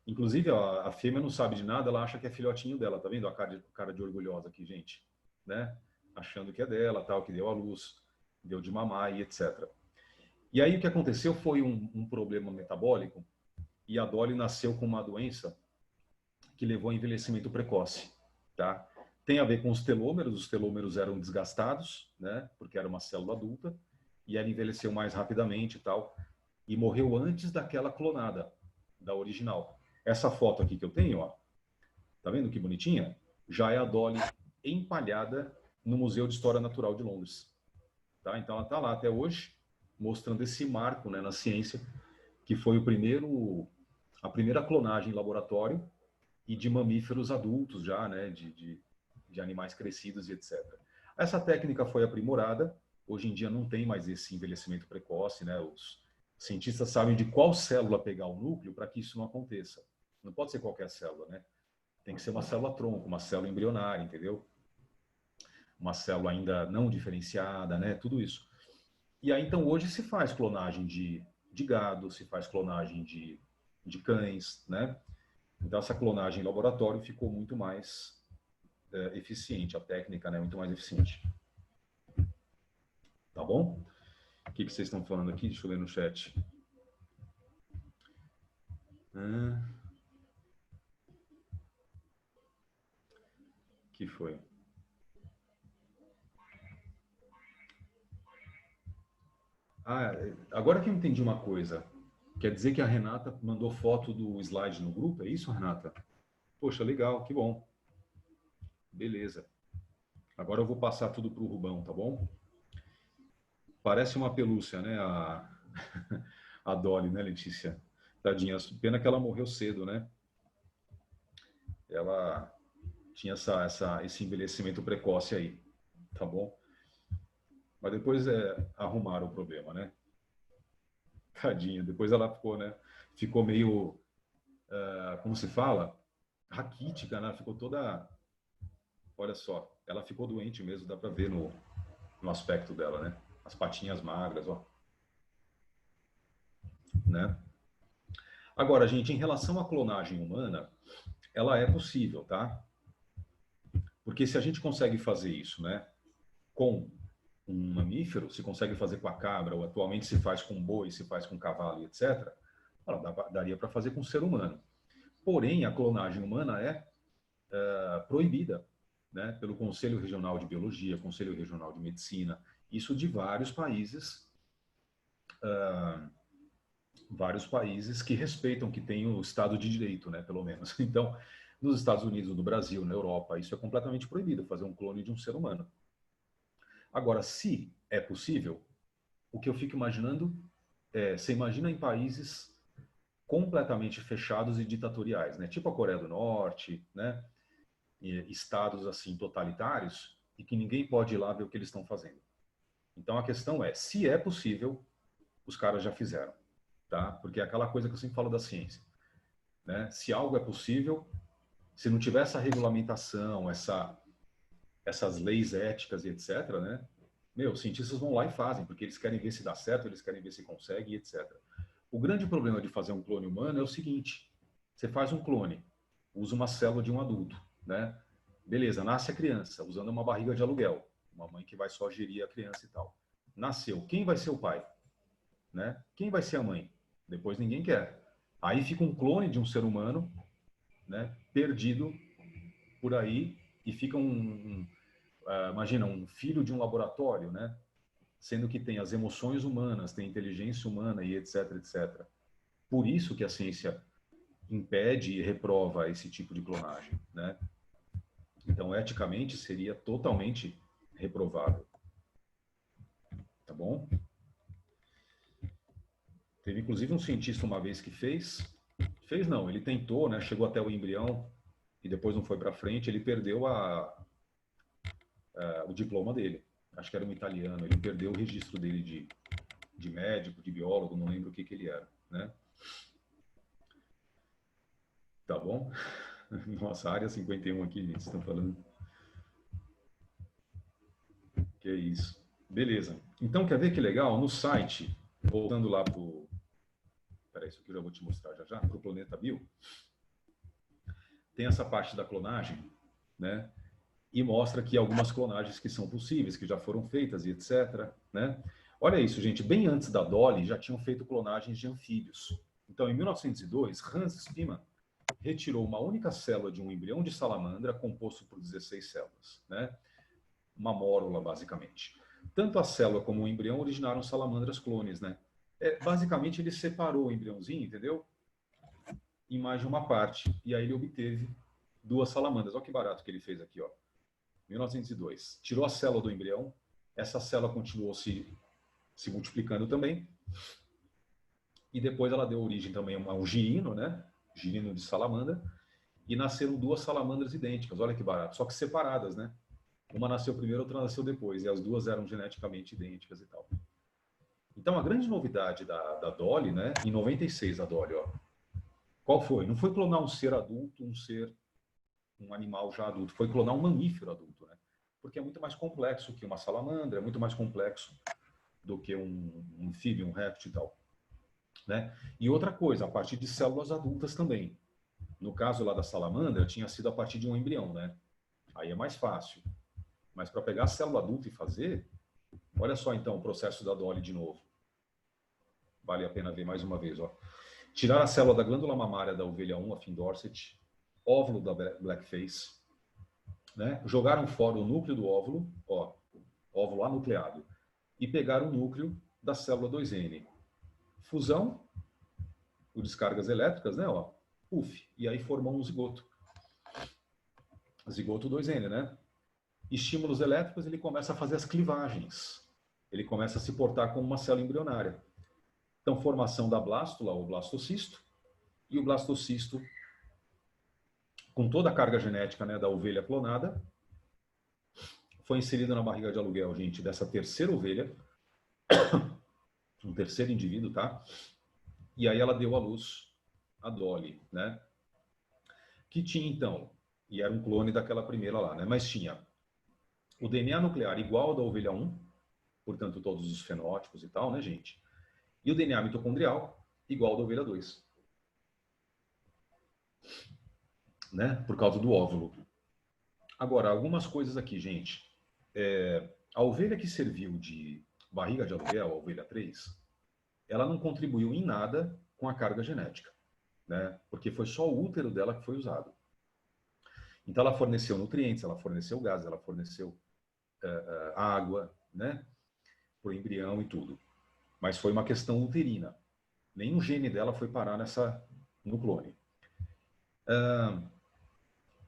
Inclusive, ó, a fêmea não sabe de nada, ela acha que é filhotinho dela, tá vendo a cara de orgulhosa aqui, gente? Né? Achando que é dela, tal, que deu à luz, deu de mamar e etc. E aí o que aconteceu foi um problema metabólico e a Dolly nasceu com uma doença que levou a envelhecimento precoce, tá? Tem a ver com os telômeros eram desgastados, né? Porque era uma célula adulta e ela envelheceu mais rapidamente e tal, e morreu antes daquela clonada, da original. Essa foto aqui que eu tenho, ó, tá vendo que bonitinha? Já é a Dolly empalhada no Museu de História Natural de Londres, tá? Então ela tá lá até hoje, mostrando esse marco, né, na ciência, que foi a primeira clonagem em laboratório e de mamíferos adultos já, né, de animais crescidos e etc. Essa técnica foi aprimorada, hoje em dia não tem mais esse envelhecimento precoce, né, os cientistas sabem de qual célula pegar o núcleo para que isso não aconteça. Não pode ser qualquer célula, né? Tem que ser uma célula-tronco, uma célula embrionária, entendeu? Uma célula ainda não diferenciada, né, tudo isso. E aí, então, hoje se faz clonagem de gado, se faz clonagem de cães, né? Então, essa clonagem em laboratório ficou muito mais eficiente, a técnica, né, muito mais eficiente. Tá bom? O que vocês estão falando aqui? Deixa eu ler no chat. Que foi? Agora que eu entendi uma coisa. Quer dizer que a Renata mandou foto do slide no grupo? É isso, Renata? Poxa, legal, que bom. Beleza. Agora eu vou passar tudo para o Rubão, tá bom? Parece uma pelúcia, né? A Dolly, né, Letícia? Tadinha. Pena que ela morreu cedo, né? Ela tinha esse envelhecimento precoce aí, tá bom? Mas depois arrumaram o problema, né? Tadinha. Depois ela ficou, né? Ficou meio, como se fala? Raquítica, né? Ficou toda... Olha só, ela ficou doente mesmo, dá para ver no aspecto dela, né? As patinhas magras, ó. Né? Agora, gente, em relação à clonagem humana, ela é possível, tá? Porque se a gente consegue fazer isso, né, com um mamífero, se consegue fazer com a cabra, ou atualmente se faz com boi, se faz com cavalo, etc., daria para fazer com o ser humano. Porém, a clonagem humana é proibida né, pelo Conselho Regional de Biologia, Conselho Regional de Medicina, isso de vários países que respeitam, que tem o Estado de Direito, né, pelo menos. Então, nos Estados Unidos, no Brasil, na Europa, isso é completamente proibido, fazer um clone de um ser humano. Agora, se é possível, o que eu fico imaginando você imagina em países completamente fechados e ditatoriais, né, tipo a Coreia do Norte, né, estados assim totalitários, e que ninguém pode ir lá ver o que eles estão fazendo. Então a questão é, se é possível, os caras já fizeram, tá? Porque é aquela coisa que eu sempre falo da ciência, né? Se algo é possível, se não tiver essa regulamentação, essas leis éticas e etc, né? Os cientistas vão lá e fazem, porque eles querem ver se dá certo, eles querem ver se consegue e etc. O grande problema de fazer um clone humano é o seguinte: você faz um clone, usa uma célula de um adulto, né? Beleza, nasce a criança, usando uma barriga de aluguel, uma mãe que vai só gerir a criança e tal. Nasceu, quem vai ser o pai? Né? Quem vai ser a mãe? Depois ninguém quer. Aí fica um clone de um ser humano, né, perdido por aí, e fica imagina, um filho de um laboratório, né? Sendo que tem as emoções humanas, tem inteligência humana e etc, etc. Por isso que a ciência impede e reprova esse tipo de clonagem, né? Então, eticamente, seria totalmente reprovável. Tá bom? Teve, inclusive, um cientista uma vez que fez não, ele tentou, né? Chegou até o embrião e depois não foi para frente, ele perdeu o diploma dele. Acho que era um italiano, ele perdeu o registro dele de médico, de biólogo, não lembro o que ele era, né? Tá bom? Nossa, área 51 aqui, gente, vocês estão falando. Que é isso. Beleza. Então, quer ver que legal? No site, voltando lá para o... Peraí, isso aqui eu já vou te mostrar já, para o Planeta Bio. Tem essa parte da clonagem, né? E mostra aqui algumas clonagens que são possíveis, que já foram feitas e etc, né? Olha isso, gente. Bem antes da Dolly, já tinham feito clonagens de anfíbios. Então, em 1902, Hans Spemann retirou uma única célula de um embrião de salamandra composto por 16 células, né? Uma mórula, basicamente. Tanto a célula como o embrião originaram salamandras clones, né? Basicamente, ele separou o embriãozinho, entendeu? Em mais de uma parte. E aí ele obteve 2 salamandras. Olha que barato que ele fez aqui, ó. 1902. Tirou a célula do embrião. Essa célula continuou se multiplicando também. E depois ela deu origem também a um girino, né? Girino de salamandra. E nasceram 2 salamandras idênticas. Olha que barato. Só que separadas, né? Uma nasceu primeiro, outra nasceu depois. E as 2 eram geneticamente idênticas e tal. Então, a grande novidade da Dolly, né? Em 96, a Dolly, ó. Qual foi? Não foi clonar um ser adulto, um animal já adulto. Foi clonar um mamífero adulto, né? Porque é muito mais complexo que uma salamandra, é muito mais complexo do que um anfíbio, um réptil e tal. Né? E outra coisa, a partir de células adultas também. No caso lá da salamandra, tinha sido a partir de um embrião, né? Aí é mais fácil. Mas para pegar a célula adulta e fazer, olha só então o processo da Dolly de novo. Vale a pena ver mais uma vez, ó. Tirar a célula da glândula mamária da ovelha 1, a Finn Dorset, óvulo da Blackface, né? Jogaram fora o núcleo do óvulo, ó, óvulo anucleado, e pegaram o núcleo da célula 2N. Fusão, por descargas elétricas, né? Ó, puff, e aí formam um zigoto. Zigoto 2N, né? Estímulos elétricos, ele começa a fazer as clivagens. Ele começa a se portar como uma célula embrionária. Então, formação da blástula, ou blastocisto, e o blastocisto, com toda a carga genética, né, da ovelha clonada, foi inserido na barriga de aluguel, gente, dessa terceira ovelha, um terceiro indivíduo, tá? E aí ela deu à luz a Dolly, né? Que tinha, então, e era um clone daquela primeira lá, né? Mas tinha o DNA nuclear igual ao da ovelha 1, portanto, todos os fenótipos e tal, né, gente? E o DNA mitocondrial igual ao da ovelha 2. Né? Por causa do óvulo. Agora, algumas coisas aqui, gente. A ovelha que serviu de barriga de aluguel, a ovelha 3, ela não contribuiu em nada com a carga genética, né? Porque foi só o útero dela que foi usado. Então, ela forneceu nutrientes, ela forneceu gases, ela forneceu água, né, para o embrião e tudo. Mas foi uma questão uterina. Nenhum gene dela foi parar no clone.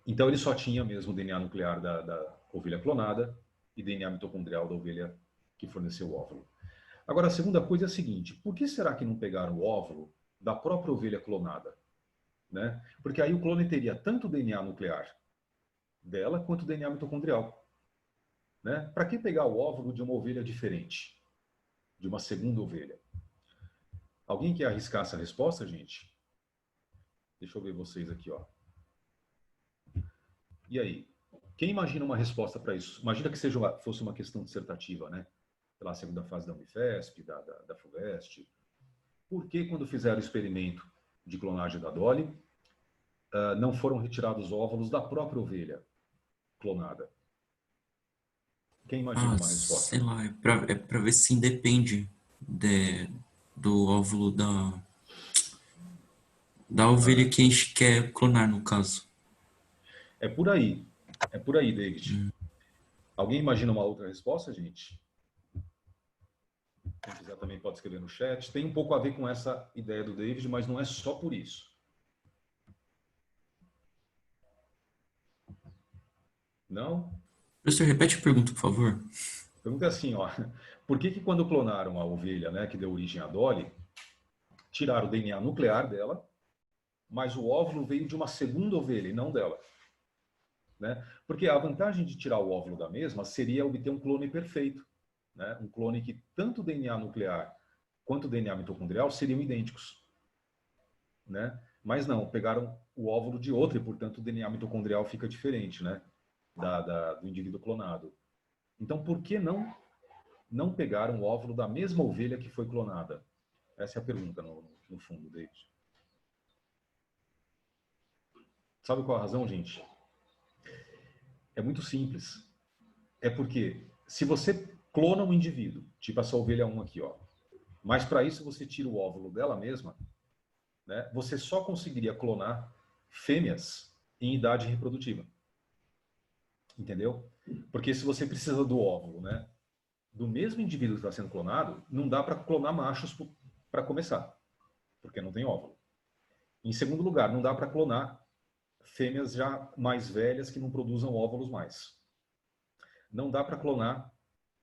Então, ele só tinha mesmo o DNA nuclear da ovelha clonada e DNA mitocondrial da ovelha que forneceu o óvulo. Agora, a segunda coisa é a seguinte: por que será que não pegaram o óvulo da própria ovelha clonada? Né? Porque aí o clone teria tanto o DNA nuclear dela quanto o DNA mitocondrial. Né? Para que pegar o óvulo de uma ovelha diferente? De uma segunda ovelha? Alguém quer arriscar essa resposta, gente? Deixa eu ver vocês aqui, ó. E aí? Quem imagina uma resposta para isso? Imagina que fosse uma questão dissertativa, né? Pela segunda fase da Unifesp, da FUVEST. Por que, quando fizeram o experimento de clonagem da Dolly, não foram retirados óvulos da própria ovelha clonada? Quem imagina uma resposta? Sei lá, é pra ver se independe do óvulo da ovelha que a gente quer clonar, no caso. É por aí, David. Alguém imagina uma outra resposta, gente? Quem quiser também pode escrever no chat. Tem um pouco a ver com essa ideia do David, mas não é só por isso. Não? Professor, repete a pergunta, por favor. A pergunta é assim, ó. Por que quando clonaram a ovelha, né, que deu origem à Dolly, tiraram o DNA nuclear dela, mas o óvulo veio de uma segunda ovelha e não dela? Né? Porque a vantagem de tirar o óvulo da mesma seria obter um clone perfeito. Né? Um clone que tanto o DNA nuclear quanto o DNA mitocondrial seriam idênticos. Né? Mas não, pegaram o óvulo de outra e, portanto, o DNA mitocondrial fica diferente, né? Do indivíduo clonado. Então, por que não pegaram o óvulo da mesma ovelha que foi clonada? Essa é a pergunta, no fundo, David. Sabe qual a razão, gente? É muito simples. É porque se você clona um indivíduo, tipo essa ovelha 1 aqui, ó, mas para isso você tira o óvulo dela mesma, né, você só conseguiria clonar fêmeas em idade reprodutiva. Entendeu? Porque se você precisa do óvulo, né, do mesmo indivíduo que está sendo clonado, não dá para clonar machos para começar, porque não tem óvulo. Em segundo lugar, não dá para clonar fêmeas já mais velhas que não produzam óvulos mais. Não dá para clonar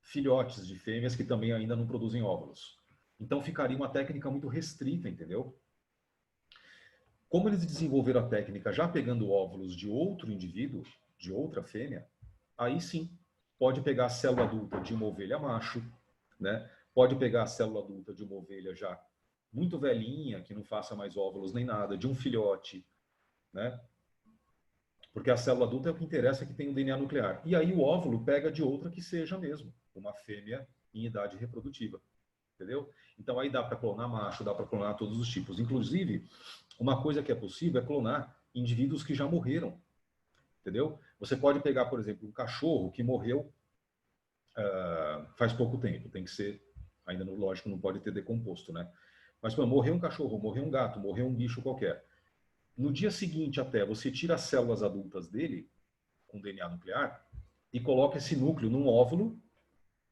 filhotes de fêmeas que também ainda não produzem óvulos. Então ficaria uma técnica muito restrita, entendeu? Como eles desenvolveram a técnica já pegando óvulos de outro indivíduo, de outra fêmea, aí sim, pode pegar a célula adulta de uma ovelha macho, né? Pode pegar a célula adulta de uma ovelha já muito velhinha, que não faça mais óvulos nem nada, de um filhote, né? Porque a célula adulta é o que interessa, que tem o DNA nuclear. E aí o óvulo pega de outra que seja mesmo, uma fêmea em idade reprodutiva. Entendeu? Então aí dá para clonar macho, dá para clonar todos os tipos. Inclusive, uma coisa que é possível é clonar indivíduos que já morreram. Entendeu? Você pode pegar, por exemplo, um cachorro que morreu faz pouco tempo. Tem que ser, ainda lógico, não pode ter decomposto, né? Mas, morreu um cachorro, morreu um gato, morreu um bicho qualquer. No dia seguinte até, você tira as células adultas dele, com DNA nuclear, e coloca esse núcleo num óvulo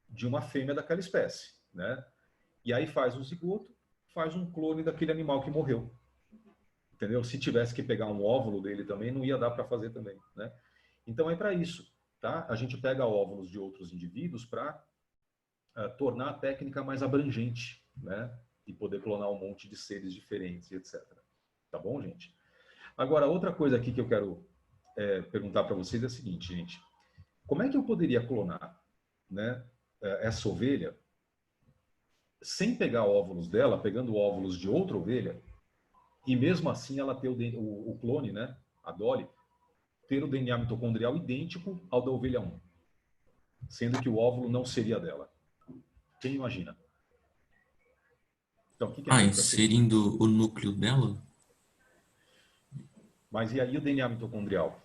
de uma fêmea daquela espécie, né? E aí faz um zigoto, faz um clone daquele animal que morreu. Entendeu? Se tivesse que pegar um óvulo dele também, não ia dar para fazer também, né? Então é para isso, tá? A gente pega óvulos de outros indivíduos para tornar a técnica mais abrangente, né? E poder clonar um monte de seres diferentes, etc. Tá bom, gente? Agora, outra coisa aqui que eu quero perguntar para vocês é a seguinte, gente. Como é que eu poderia clonar, né, essa ovelha sem pegar óvulos dela, pegando óvulos de outra ovelha, e mesmo assim ela ter o clone, né, a Dolly, ter o DNA mitocondrial idêntico ao da ovelha 1, sendo que o óvulo não seria dela? Quem imagina? Então, o que a técnica seria? Inserindo o núcleo dela? Mas e aí o DNA mitocondrial?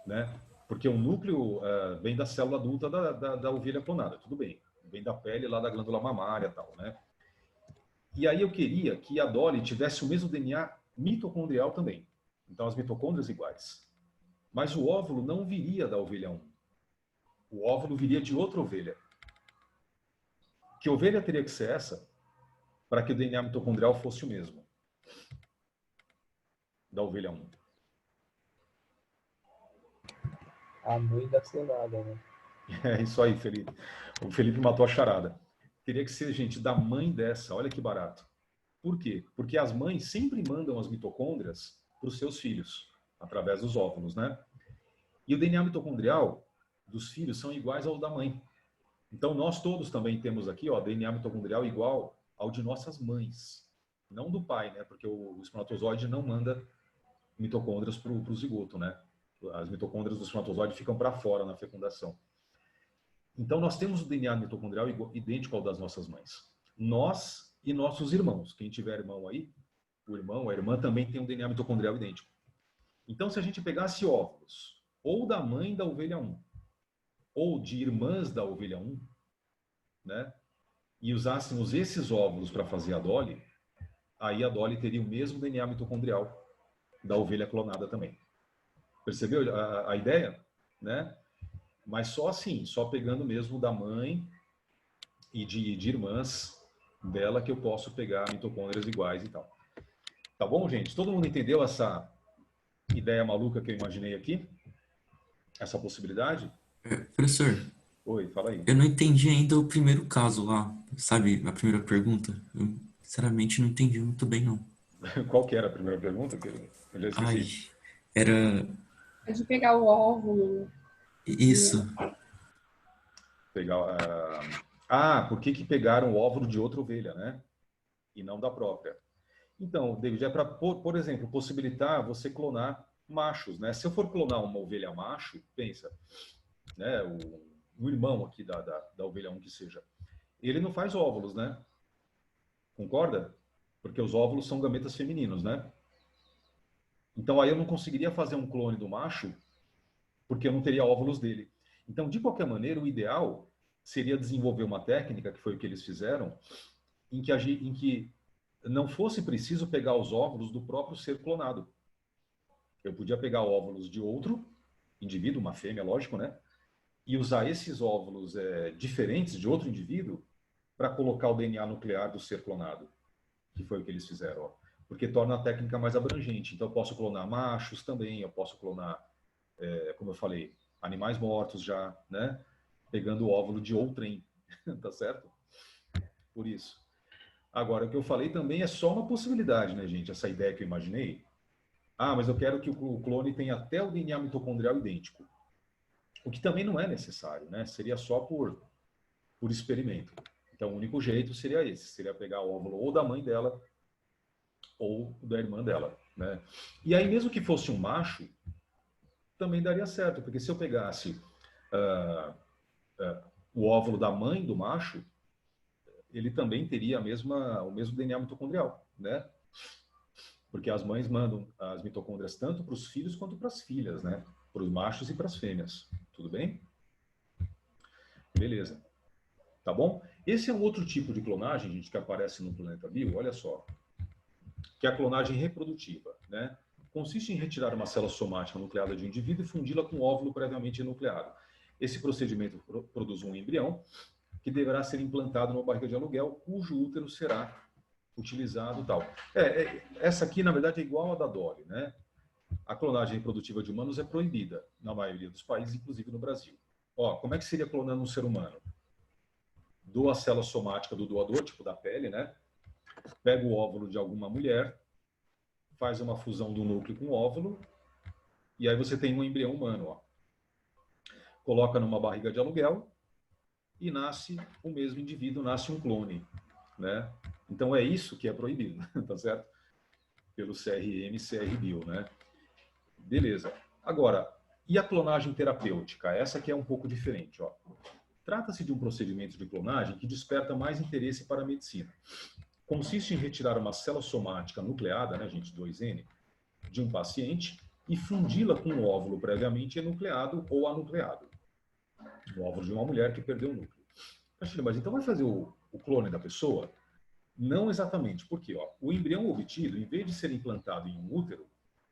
Né? Porque o núcleo vem da célula adulta da ovelha clonada, tudo bem. Vem da pele lá da glândula mamária e tal, né? E aí eu queria que a Dolly tivesse o mesmo DNA mitocondrial também. Então, as mitocôndrias iguais. Mas o óvulo não viria da ovelha 1. O óvulo viria de outra ovelha. Que ovelha teria que ser essa para que o DNA mitocondrial fosse o mesmo da ovelha 1? A mãe da selada, né? É isso aí, Felipe. O Felipe matou a charada. Teria que ser, gente, da mãe dessa. Olha que barato. Por quê? Porque as mães sempre mandam as mitocôndrias para os seus filhos, através dos óvulos, né? E o DNA mitocondrial dos filhos são iguais ao da mãe. Então, nós todos também temos aqui, ó, DNA mitocondrial igual ao de nossas mães. Não do pai, né? Porque o espermatozoide não manda mitocôndrias para o zigoto, né? As mitocôndrias do espermatozoide ficam para fora na fecundação. Então, nós temos o DNA mitocondrial idêntico ao das nossas mães. Nós e nossos irmãos. Quem tiver irmão aí, o irmão, a irmã também tem um DNA mitocondrial idêntico. Então, se a gente pegasse óvulos, ou da mãe da ovelha 1, ou de irmãs da ovelha 1, né, e usássemos esses óvulos para fazer a Dolly, aí a Dolly teria o mesmo DNA mitocondrial da ovelha clonada também. Percebeu a ideia? Né? Mas só assim, só pegando mesmo da mãe e de irmãs dela que eu posso pegar mitocôndrias iguais e tal. Tá bom, gente? Todo mundo entendeu essa ideia maluca que eu imaginei aqui? Essa possibilidade? Professor, Oi, fala aí. eu não entendi ainda o primeiro caso lá, sabe? A primeira pergunta. Eu, sinceramente, não entendi muito bem, não. Qual que era a primeira pergunta? Eu já Ai, esqueci. era É de pegar o óvulo. isso. Pegar, por que pegaram o óvulo de outra ovelha, né? E não da própria. Então, David, é para, por exemplo, possibilitar você clonar machos, né? Se eu for clonar uma ovelha macho, pensa, né? O irmão aqui da ovelha 1 que seja, ele não faz óvulos, né? Concorda? Porque os óvulos são gametas femininos, né? Então aí eu não conseguiria fazer um clone do macho, porque eu não teria óvulos dele. Então, de qualquer maneira, o ideal seria desenvolver uma técnica, que foi o que eles fizeram, em que não fosse preciso pegar os óvulos do próprio ser clonado. Eu podia pegar óvulos de outro indivíduo, uma fêmea, lógico, né? E usar esses óvulos diferentes de outro indivíduo para colocar o DNA nuclear do ser clonado, que foi o que eles fizeram, ó. Porque torna a técnica mais abrangente. Então, eu posso clonar machos também, eu posso clonar, como eu falei, animais mortos já, né? Pegando o óvulo de outrem, tá certo? Por isso. Agora, o que eu falei também é só uma possibilidade, né, gente? Essa ideia que eu imaginei. Ah, mas eu quero que o clone tenha até o DNA mitocondrial idêntico. O que também não é necessário, né? Seria só por experimento. Então, o único jeito seria esse. Seria pegar o óvulo ou da mãe dela ou da irmã dela, né? E aí, mesmo que fosse um macho, também daria certo. Porque se eu pegasse o óvulo da mãe do macho, ele também teria o mesmo DNA mitocondrial, né? Porque as mães mandam as mitocôndrias tanto para os filhos quanto para as filhas, né? Para os machos e para as fêmeas. Tudo bem? Beleza. Tá bom? Esse é um outro tipo de clonagem, gente, que aparece no planeta Bio, olha só. Que é a clonagem reprodutiva, né? Consiste em retirar uma célula somática nucleada de um indivíduo e fundi-la com um óvulo previamente enucleado. Esse procedimento produz um embrião que deverá ser implantado numa barriga de aluguel, cujo útero será utilizado e tal. Essa aqui, na verdade, é igual a da Dolly, né? A clonagem reprodutiva de humanos é proibida na maioria dos países, inclusive no Brasil. Ó, como é que seria clonando um ser humano? Doa a célula somática do doador, tipo da pele, né? Pega o óvulo de alguma mulher, faz uma fusão do núcleo com o óvulo, e aí você tem um embrião humano, ó. Coloca numa barriga de aluguel e nasce o mesmo indivíduo, nasce um clone, né? Então é isso que é proibido, tá certo? Pelo CRM, CRBio, né? Beleza. Agora, e a clonagem terapêutica? Essa aqui é um pouco diferente, ó. Trata-se de um procedimento de clonagem que desperta mais interesse para a medicina. Consiste em retirar uma célula somática nucleada, né, gente, 2N, de um paciente e fundi-la com um óvulo previamente enucleado ou anucleado. Um óvulo de uma mulher que perdeu o núcleo. Mas então vai fazer o clone da pessoa? Não exatamente, porque ó, o embrião obtido, em vez de ser implantado em um útero,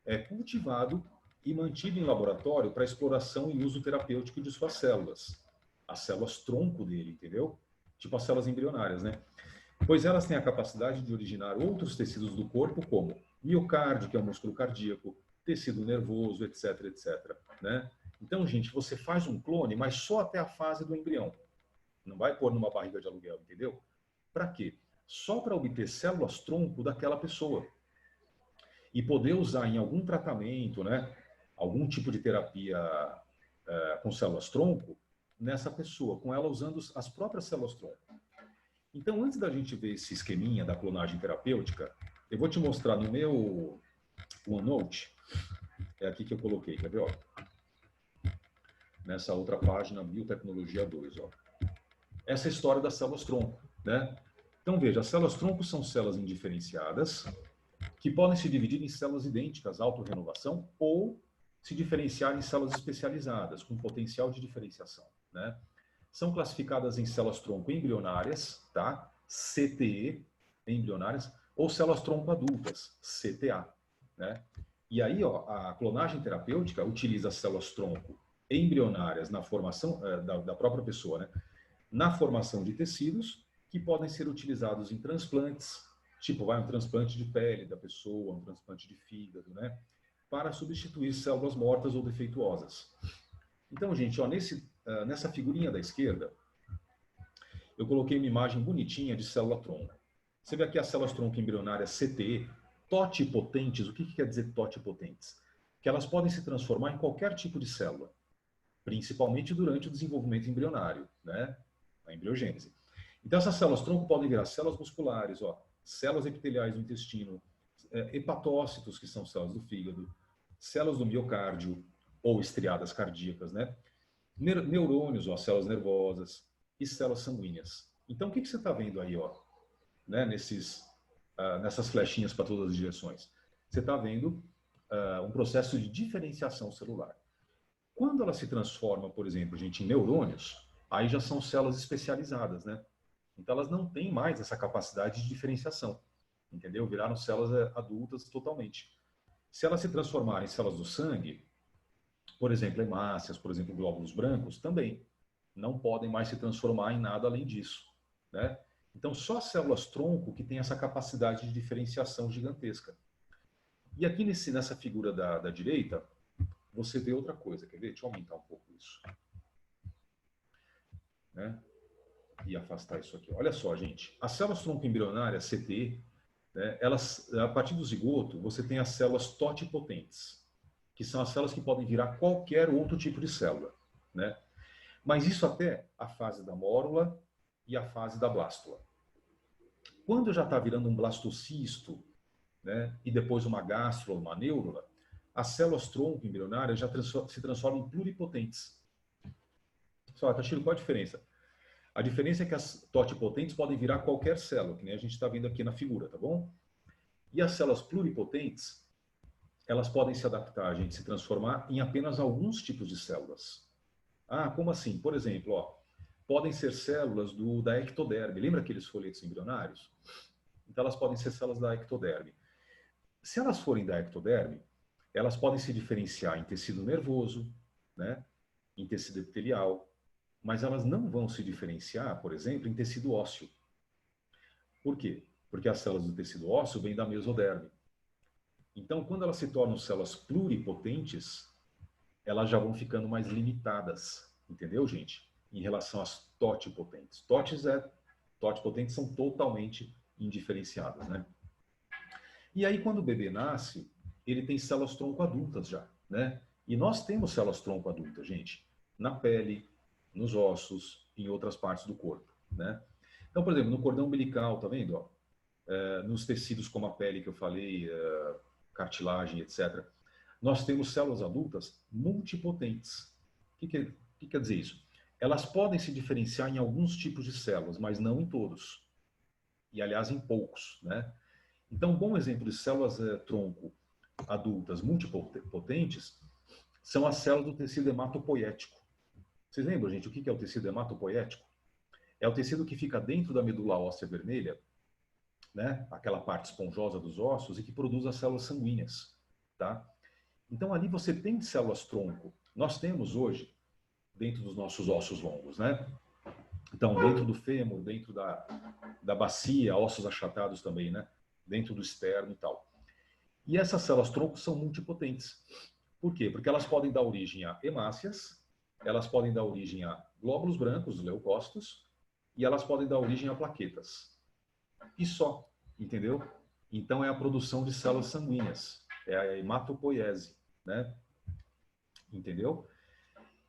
é cultivado e mantido em laboratório para exploração e uso terapêutico de suas células. As células tronco dele, entendeu? Tipo as células embrionárias, né? Pois elas têm a capacidade de originar outros tecidos do corpo, como miocárdio, que é o músculo cardíaco, tecido nervoso, etc, etc, né? Então, gente, você faz um clone, mas só até a fase do embrião. Não vai pôr numa barriga de aluguel, entendeu? Para quê? Só para obter células tronco daquela pessoa. E poder usar em algum tratamento, né? Algum tipo de terapia com células tronco nessa pessoa, com ela usando as próprias células tronco. Então, antes da gente ver esse esqueminha da clonagem terapêutica, eu vou te mostrar no meu OneNote, é aqui que eu coloquei, quer ver? Ó? Nessa outra página, Biotecnologia 2. Ó. Essa é a história das células tronco, né? Então, veja, as células tronco são células indiferenciadas que podem se dividir em células idênticas, autorrenovação, ou se diferenciar em células especializadas, com potencial de diferenciação, né? São classificadas em células tronco embrionárias, tá? CTE, embrionárias, ou células tronco adultas, CTA, né? E aí, ó, a clonagem terapêutica utiliza as células tronco embrionárias na formação da própria pessoa, né? Na formação de tecidos que podem ser utilizados em transplantes, tipo, vai um transplante de pele da pessoa, um transplante de fígado, né? Para substituir células mortas ou defeituosas. Então, gente, ó, nessa figurinha da esquerda, eu coloquei uma imagem bonitinha de célula-tronco. Você vê aqui as células-tronco embrionárias CTE, totipotentes. O que quer dizer totipotentes? Que elas podem se transformar em qualquer tipo de célula, principalmente durante o desenvolvimento embrionário, né? A embriogênese. Então, essas células-tronco podem virar células musculares, ó, células epiteliais do intestino, hepatócitos, que são células do fígado, células do miocárdio, ou estriadas cardíacas, né? Neurônios, ó, células nervosas e células sanguíneas. Então, o que você está vendo aí, ó, né, nessas flechinhas para todas as direções? Você está vendo um processo de diferenciação celular. Quando ela se transforma, por exemplo, gente, em neurônios, aí já são células especializadas, né? Então, elas não têm mais essa capacidade de diferenciação, entendeu? Viraram células adultas totalmente. Se elas se transformarem em células do sangue, por exemplo, hemácias, por exemplo, glóbulos brancos, também não podem mais se transformar em nada além disso, né? Então, só células tronco que têm essa capacidade de diferenciação gigantesca. E aqui nessa figura da direita, você vê outra coisa. Quer ver? Deixa eu aumentar um pouco isso. Né? E afastar isso aqui. Olha só, gente. As células tronco embrionárias, CT, né, elas, a partir do zigoto, você tem as células totipotentes, que são as células que podem virar qualquer outro tipo de célula, né? Mas isso até a fase da mórula e a fase da blástula. Quando já está virando um blastocisto, né, e depois uma gástrula, uma neurula, as células tronco embrionárias já se transformam em pluripotentes. Só, Tachiro, qual a diferença? A diferença é que as totipotentes podem virar qualquer célula, que nem a gente está vendo aqui na figura, tá bom? E as células pluripotentes, elas podem se adaptar, a gente se transformar em apenas alguns tipos de células. Ah, como assim? Por exemplo, ó, podem ser células da ectoderme. Lembra aqueles folhetos embrionários? Então, elas podem ser células da ectoderme. Se elas forem da ectoderme, elas podem se diferenciar em tecido nervoso, né, em tecido epitelial, mas elas não vão se diferenciar, por exemplo, em tecido ósseo. Por quê? Porque as células do tecido ósseo vêm da mesoderme. Então, quando elas se tornam células pluripotentes, elas já vão ficando mais limitadas, entendeu, gente? Em relação às totipotentes. Totipotentes são totalmente indiferenciadas, né? E aí, quando o bebê nasce, ele tem células tronco adultas já, né? E nós temos células tronco adultas, gente, na pele, nos ossos, em outras partes do corpo, né? Então, por exemplo, no cordão umbilical, tá vendo? Ó? Nos tecidos como a pele que eu falei, cartilagem, etc. Nós temos células adultas multipotentes. O que quer dizer isso? Elas podem se diferenciar em alguns tipos de células, mas não em todos. E, aliás, em poucos, né? Então, um bom exemplo de células tronco adultas multipotentes são as células do tecido hematopoético. Vocês lembram, gente, o que é o tecido hematopoético? É o tecido que fica dentro da medula óssea vermelha, né? Aquela parte esponjosa dos ossos, e que produz as células sanguíneas, tá? Então, ali você tem células-tronco. Nós temos hoje, dentro dos nossos ossos longos, né? Então, dentro do fêmur, dentro da bacia, ossos achatados também, né? Dentro do externo e tal. E essas células-tronco são multipotentes. Por quê? Porque elas podem dar origem a hemácias, elas podem dar origem a glóbulos brancos, leucócitos, e elas podem dar origem a plaquetas. E só, entendeu? Então, é a produção de células sanguíneas, é a hematopoiese, né? Entendeu?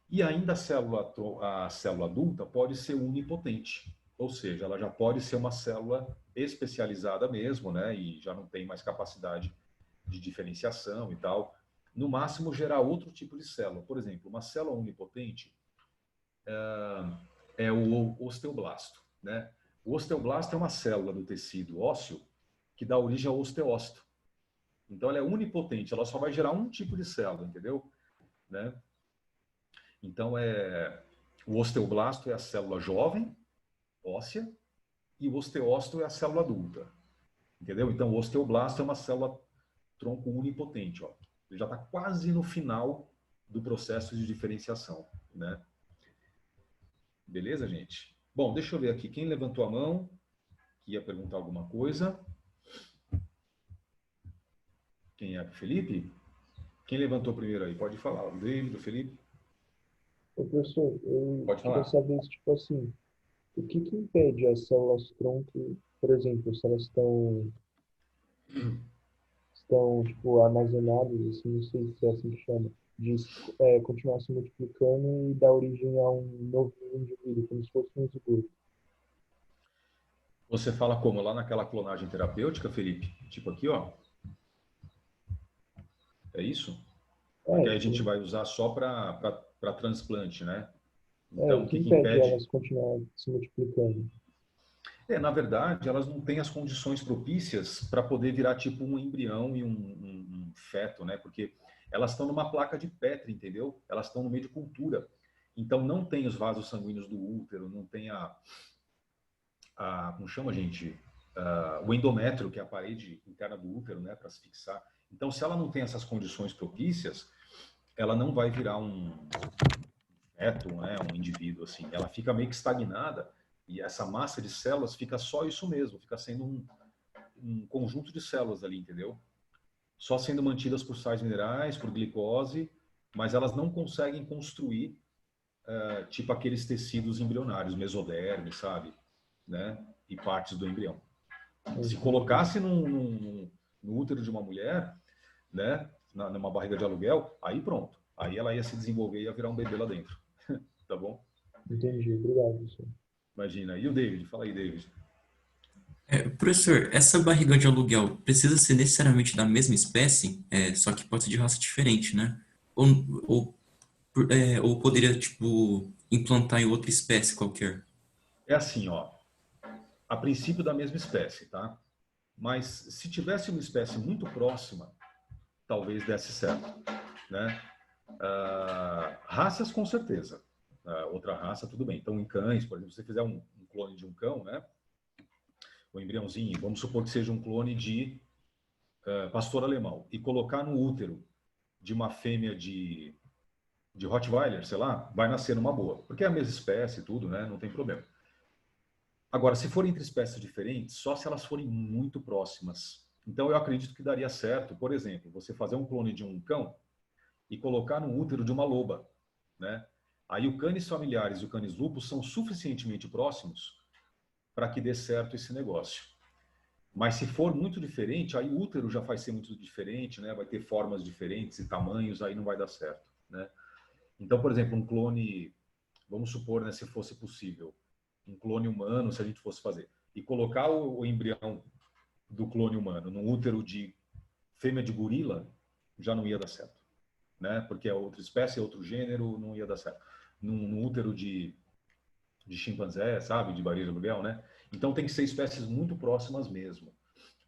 E ainda a célula adulta pode ser unipotente, ou seja, ela já pode ser uma célula especializada mesmo, né? E já não tem mais capacidade de diferenciação e tal. No máximo, gerar outro tipo de célula. Por exemplo, uma célula unipotente é o osteoblasto, né? O osteoblasto é uma célula do tecido ósseo que dá origem ao osteócito. Então, ela é unipotente, ela só vai gerar um tipo de célula, entendeu? Né? Então, o osteoblasto é a célula jovem, óssea, e o osteócito é a célula adulta, entendeu? Então, o osteoblasto é uma célula tronco unipotente, ó. Ele já está quase no final do processo de diferenciação, né? Beleza, gente? Bom, deixa eu ver aqui. Quem levantou a mão, que ia perguntar alguma coisa? Quem é? Felipe? Quem levantou primeiro aí? Pode falar. O David, o Felipe? Ô, professor, eu Pode queria falar. saber, tipo assim, o que que impede as células-tronco, por exemplo, se elas estão tipo, armazenadas, assim, não sei se é assim que chama, de continuar se multiplicando e dar origem a um novo indivíduo, como se fosse um zigoto. Você fala como? Lá naquela clonagem terapêutica, Felipe? Tipo aqui, ó. É isso? Porque aí a gente vai usar só para transplante, né? Então, O o que que que impede impede? elas continuar se multiplicando? Na verdade, elas não têm as condições propícias para poder virar tipo um embrião e um feto, né? Porque elas estão numa placa de Petri, entendeu? Elas estão no meio de cultura. Então, não tem os vasos sanguíneos do útero, não tem como chama, gente? O endométrio, que é a parede interna do útero, né? Para se fixar. Então, se ela não tem essas condições propícias, ela não vai virar um feto, né? Um indivíduo, assim. Ela fica meio que estagnada e essa massa de células fica só isso mesmo, fica sendo um conjunto de células ali, entendeu? Só sendo mantidas por sais minerais, por glicose, mas elas não conseguem construir tipo aqueles tecidos embrionários, mesoderme, sabe? Né? E partes do embrião. Se Entendi. colocasse no útero de uma mulher, né? Numa barriga de aluguel, aí pronto. Aí ela ia se desenvolver e ia virar um bebê lá dentro. Tá bom? Entendi. Obrigado, professor. Imagina. E o David? Fala aí, David. Professor, essa barriga de aluguel precisa ser necessariamente da mesma espécie, só que pode ser de raça diferente, né? Ou, ou poderia, tipo, implantar em outra espécie qualquer? É assim, ó. A princípio da mesma espécie, tá? Mas se tivesse uma espécie muito próxima, talvez desse certo, né? Raças, com certeza. Outra raça, tudo bem. Então, em cães, por exemplo, se você fizer um clone de um cão, né? O embriãozinho, vamos supor que seja um clone de pastor alemão, e colocar no útero de uma fêmea de Rottweiler, sei lá, vai nascer numa boa. Porque é a mesma espécie e tudo, né? Não tem problema. Agora, se forem entre espécies diferentes, só se elas forem muito próximas. Então, eu acredito que daria certo, por exemplo, você fazer um clone de um cão e colocar no útero de uma loba, né? Aí o canis familiares e o canis lupus são suficientemente próximos para que dê certo esse negócio. Mas se for muito diferente, aí o útero já vai ser muito diferente, né? Vai ter formas diferentes e tamanhos, aí não vai dar certo, né? Então, por exemplo, um clone, vamos supor, né, se fosse possível, um clone humano, se a gente fosse fazer, e colocar o embrião do clone humano no útero de fêmea de gorila, já não ia dar certo, né? Porque é outra espécie, é outro gênero, não ia dar certo. No útero de chimpanzé, sabe? De barriga de aluguel, né? Então tem que ser espécies muito próximas mesmo.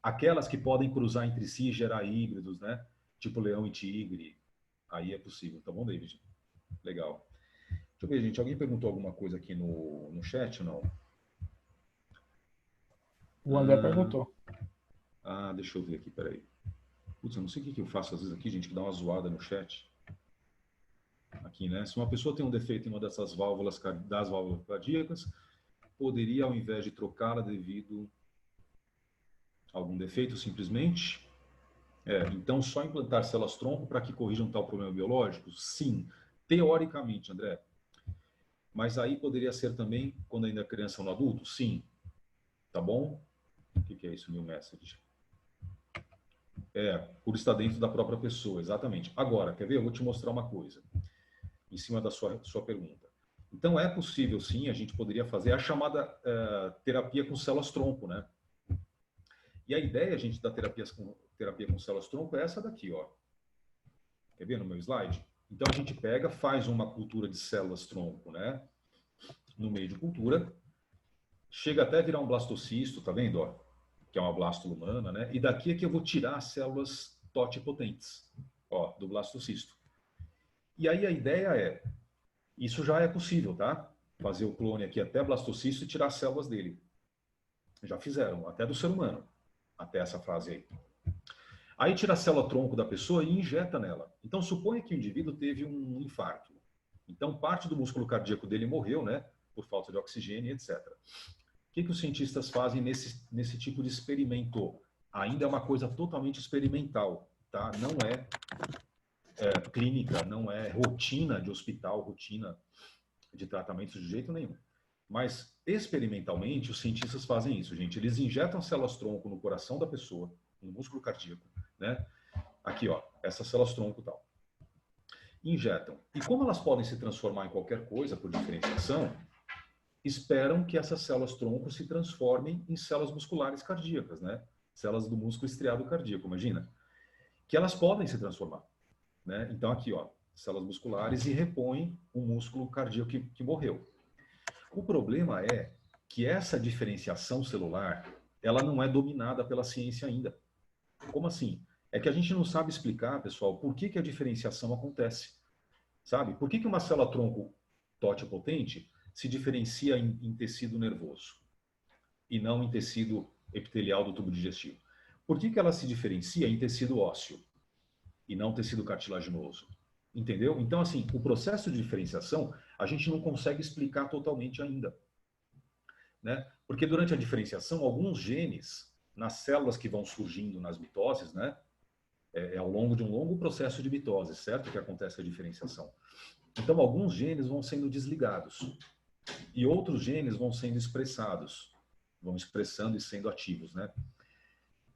Aquelas que podem cruzar entre si e gerar híbridos, né? Tipo leão e tigre, aí é possível. Tá bom, David? Legal. Deixa eu ver, gente. Alguém perguntou alguma coisa aqui no chat ou não? O André perguntou. Deixa eu ver aqui, peraí. Putz, eu não sei o que eu faço às vezes aqui, gente, que dá uma zoada no chat. Aqui, né? Se uma pessoa tem um defeito em uma dessas válvulas, das válvulas cardíacas, poderia, ao invés de trocá-la devido a algum defeito, simplesmente... então, só implantar células-tronco para que corrijam tal problema biológico? Sim, teoricamente, André. Mas aí poderia ser também quando ainda é criança ou no adulto? Sim. Tá bom? O que é isso, new message? Por estar dentro da própria pessoa, exatamente. Agora, quer ver? Eu vou te mostrar uma coisa, em cima da sua pergunta. Então, é possível, sim, a gente poderia fazer a chamada terapia com células-tronco, né? E a ideia, gente, da terapia com células-tronco é essa daqui, ó. Quer ver no meu slide? Então, a gente pega, faz uma cultura de células-tronco, né? No meio de cultura, chega até virar um blastocisto, tá vendo, ó? Que é uma blástula humana, né? E daqui é que eu vou tirar as células totipotentes, ó, do blastocisto. E aí a ideia isso já é possível, tá? Fazer o clone aqui até blastocisto e tirar as células dele. Já fizeram, até do ser humano, até essa fase aí. Aí tira a célula-tronco da pessoa e injeta nela. Então suponha que o indivíduo teve um infarto. Então parte do músculo cardíaco dele morreu, né? Por falta de oxigênio, etc. O que os cientistas fazem nesse tipo de experimento? Ainda é uma coisa totalmente experimental, tá? Não é clínica, não é rotina de hospital, rotina de tratamento de jeito nenhum. Mas, experimentalmente, os cientistas fazem isso, gente. Eles injetam células-tronco no coração da pessoa, no músculo cardíaco, né? Aqui, ó, essas células-tronco e tal. Injetam. E como elas podem se transformar em qualquer coisa por diferenciação, esperam que essas células-tronco se transformem em células musculares cardíacas, né? Células do músculo estriado cardíaco, imagina. Que elas podem se transformar, né? Então, aqui, ó, células musculares e repõem o músculo cardíaco que morreu. O problema é que essa diferenciação celular, ela não é dominada pela ciência ainda. Como assim? É que a gente não sabe explicar, pessoal, por que a diferenciação acontece. Sabe? Por que uma célula-tronco totipotente se diferencia em tecido nervoso e não em tecido epitelial do tubo digestivo? Por que ela se diferencia em tecido ósseo e não tecido cartilaginoso? Entendeu? Então, assim, o processo de diferenciação a gente não consegue explicar totalmente ainda, né? Porque durante a diferenciação, alguns genes nas células que vão surgindo nas mitoses, né? Ao longo de um longo processo de mitose, certo? Que acontece a diferenciação. Então, alguns genes vão sendo desligados e outros genes vão sendo expressados, vão expressando e sendo ativos, né?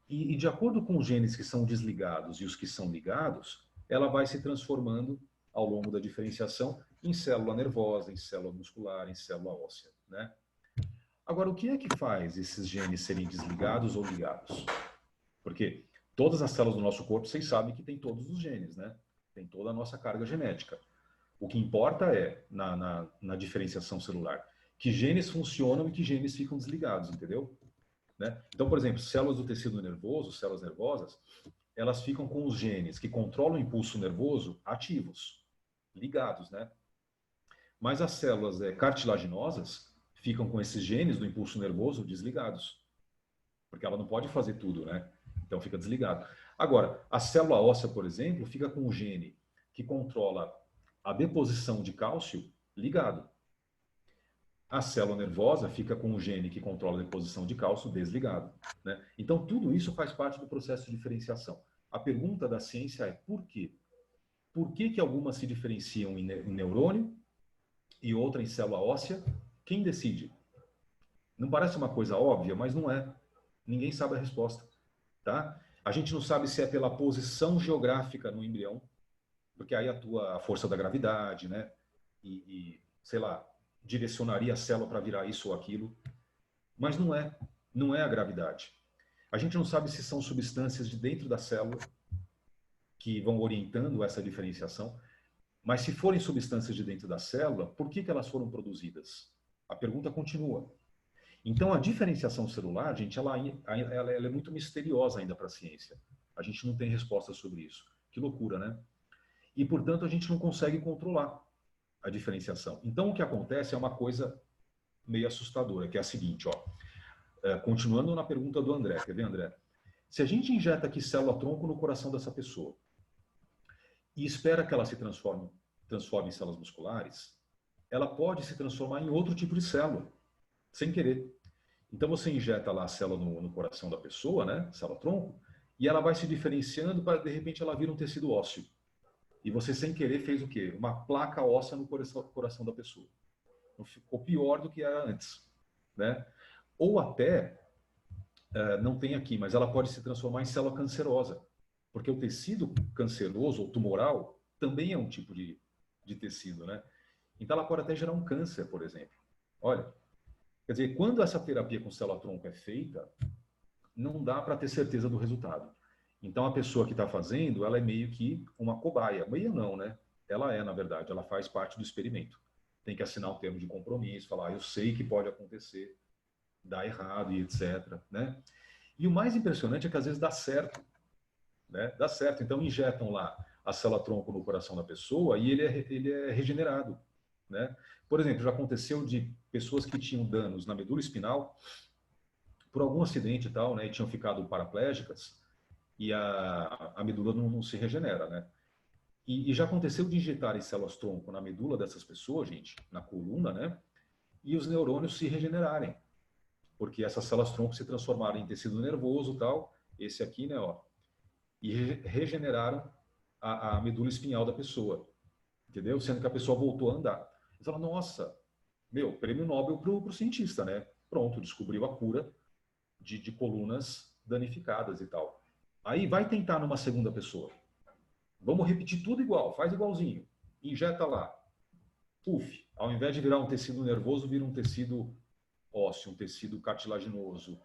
E de acordo com os genes que são desligados e os que são ligados, ela vai se transformando ao longo da diferenciação em célula nervosa, em célula muscular, em célula óssea, né? Agora, o que é que faz esses genes serem desligados ou ligados? Porque todas as células do nosso corpo, vocês sabem que tem todos os genes, né? Tem toda a nossa carga genética. O que importa é, na diferenciação celular, que genes funcionam e que genes ficam desligados, entendeu? Né? Então, por exemplo, células do tecido nervoso, células nervosas, elas ficam com os genes que controlam o impulso nervoso ativos, ligados, né? Mas as células cartilaginosas ficam com esses genes do impulso nervoso desligados, porque ela não pode fazer tudo, né? Então fica desligado. Agora, a célula óssea, por exemplo, fica com o gene que controla a deposição de cálcio ligado. A célula nervosa fica com o gene que controla a deposição de cálcio desligado, né? Então, tudo isso faz parte do processo de diferenciação. A pergunta da ciência é por quê? Por que algumas se diferenciam em neurônio e outra em célula óssea? Quem decide? Não parece uma coisa óbvia, mas não é. Ninguém sabe a resposta, tá? A gente não sabe se é pela posição geográfica no embrião, porque aí atua a força da gravidade, né? Sei lá, direcionaria a célula para virar isso ou aquilo. Mas não é a gravidade. A gente não sabe se são substâncias de dentro da célula que vão orientando essa diferenciação, mas se forem substâncias de dentro da célula, por que elas foram produzidas? A pergunta continua. Então, a diferenciação celular, gente, ela é muito misteriosa ainda para a ciência. A gente não tem resposta sobre isso. Que loucura, né? E, portanto, a gente não consegue controlar a diferenciação. Então, o que acontece é uma coisa meio assustadora, que é a seguinte, ó. Continuando na pergunta do André, quer ver, André? Se a gente injeta aqui célula-tronco no coração dessa pessoa e espera que ela se transforme em células musculares, ela pode se transformar em outro tipo de célula, sem querer. Então você injeta lá a célula no coração da pessoa, né, célula-tronco, e ela vai se diferenciando para, de repente, ela vir um tecido ósseo. E você, sem querer, fez o quê? Uma placa óssea no coração da pessoa. Então, ficou pior do que era antes, né? Ou até, não tem aqui, mas ela pode se transformar em célula cancerosa, porque o tecido canceroso ou tumoral também é um tipo de tecido, né? Então ela pode até gerar um câncer, por exemplo. Olha, quer dizer, quando essa terapia com célula-tronco é feita, não dá para ter certeza do resultado. Então a pessoa que está fazendo, ela é meio que uma cobaia. Meio não, né? Ela é, na verdade, ela faz parte do experimento. Tem que assinar um termo de compromisso, falar, eu sei que pode acontecer, dá errado e etc, né? E o mais impressionante é que às vezes dá certo, né? Dá certo. Então injetam lá a célula-tronco no coração da pessoa e ele é regenerado, né? Por exemplo, já aconteceu de pessoas que tinham danos na medula espinal por algum acidente e tal, né? E tinham ficado paraplégicas e a medula não se regenera, né? E já aconteceu de injetarem células-tronco na medula dessas pessoas, gente, na coluna, né? E os neurônios se regenerarem, porque essas células-tronco se transformaram em tecido nervoso e tal, esse aqui, né, ó, e regeneraram a medula espinhal da pessoa, entendeu? Sendo que a pessoa voltou a andar. Você fala, nossa, meu, prêmio Nobel pro cientista, né? Pronto, descobriu a cura de colunas danificadas e tal. Aí vai tentar numa segunda pessoa. Vamos repetir tudo igual, faz igualzinho. Injeta lá. Puf, ao invés de virar um tecido nervoso, vira um tecido ósseo, um tecido cartilaginoso.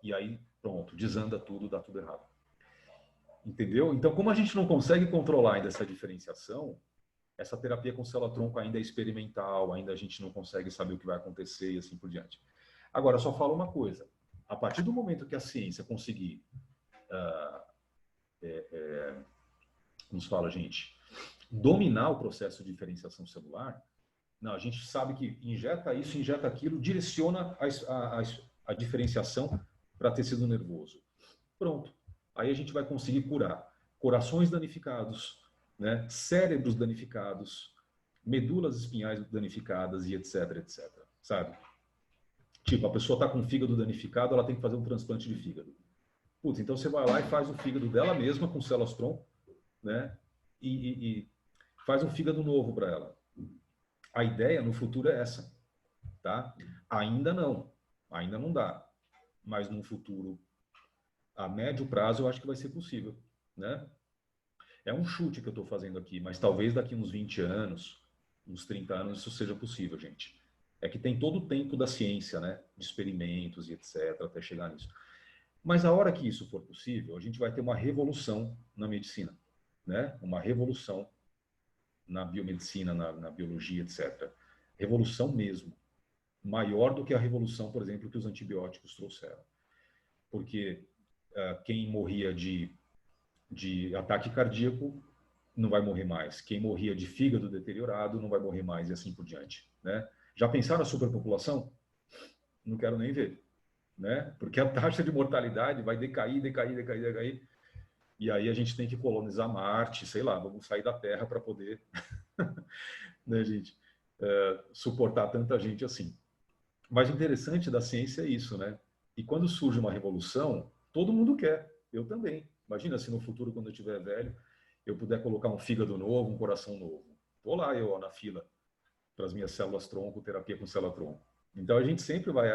E aí, pronto, desanda tudo, dá tudo errado. Entendeu? Então, como a gente não consegue controlar ainda essa diferenciação, essa terapia com célula-tronco ainda é experimental, ainda a gente não consegue saber o que vai acontecer e assim por diante. Agora, só falo uma coisa. A partir do momento que a ciência conseguir, como se fala, gente, dominar o processo de diferenciação celular, não, a gente sabe que injeta isso, injeta aquilo, direciona a diferenciação para tecido nervoso. Pronto. Aí a gente vai conseguir curar corações danificados, né, cérebros danificados, medulas espinhais danificadas e etc, etc. Sabe? Tipo, a pessoa está com o fígado danificado, ela tem que fazer um transplante de fígado. Putz, então você vai lá e faz o fígado dela mesma com células-tronco, né? E faz um fígado novo para ela. A ideia no futuro é essa, tá? Ainda não dá, mas no futuro, a médio prazo, eu acho que vai ser possível, né? É um chute que eu estou fazendo aqui, mas talvez daqui uns 20 anos, uns 30 anos, isso seja possível, gente. É que tem todo o tempo da ciência, né? De experimentos e etc, até chegar nisso. Mas a hora que isso for possível, a gente vai ter uma revolução na medicina, né? Uma revolução na biomedicina, na biologia, etc. Revolução mesmo. Maior do que a revolução, por exemplo, que os antibióticos trouxeram. Porque quem morria de ataque cardíaco não vai morrer mais. Quem morria de fígado deteriorado não vai morrer mais e assim por diante, né? Já pensaram na superpopulação? Não quero nem ver, né? Porque a taxa de mortalidade vai decair, decair, decair, decair. E aí a gente tem que colonizar Marte, sei lá, vamos sair da Terra para poder, né, gente, suportar tanta gente assim. Mas o interessante da ciência é isso, né? E quando surge uma revolução, todo mundo quer. Eu também. Imagina se no futuro, quando eu estiver velho, eu puder colocar um fígado novo, um coração novo. Estou lá eu na fila para as minhas células-tronco, terapia com célula-tronco. Então a gente sempre vai...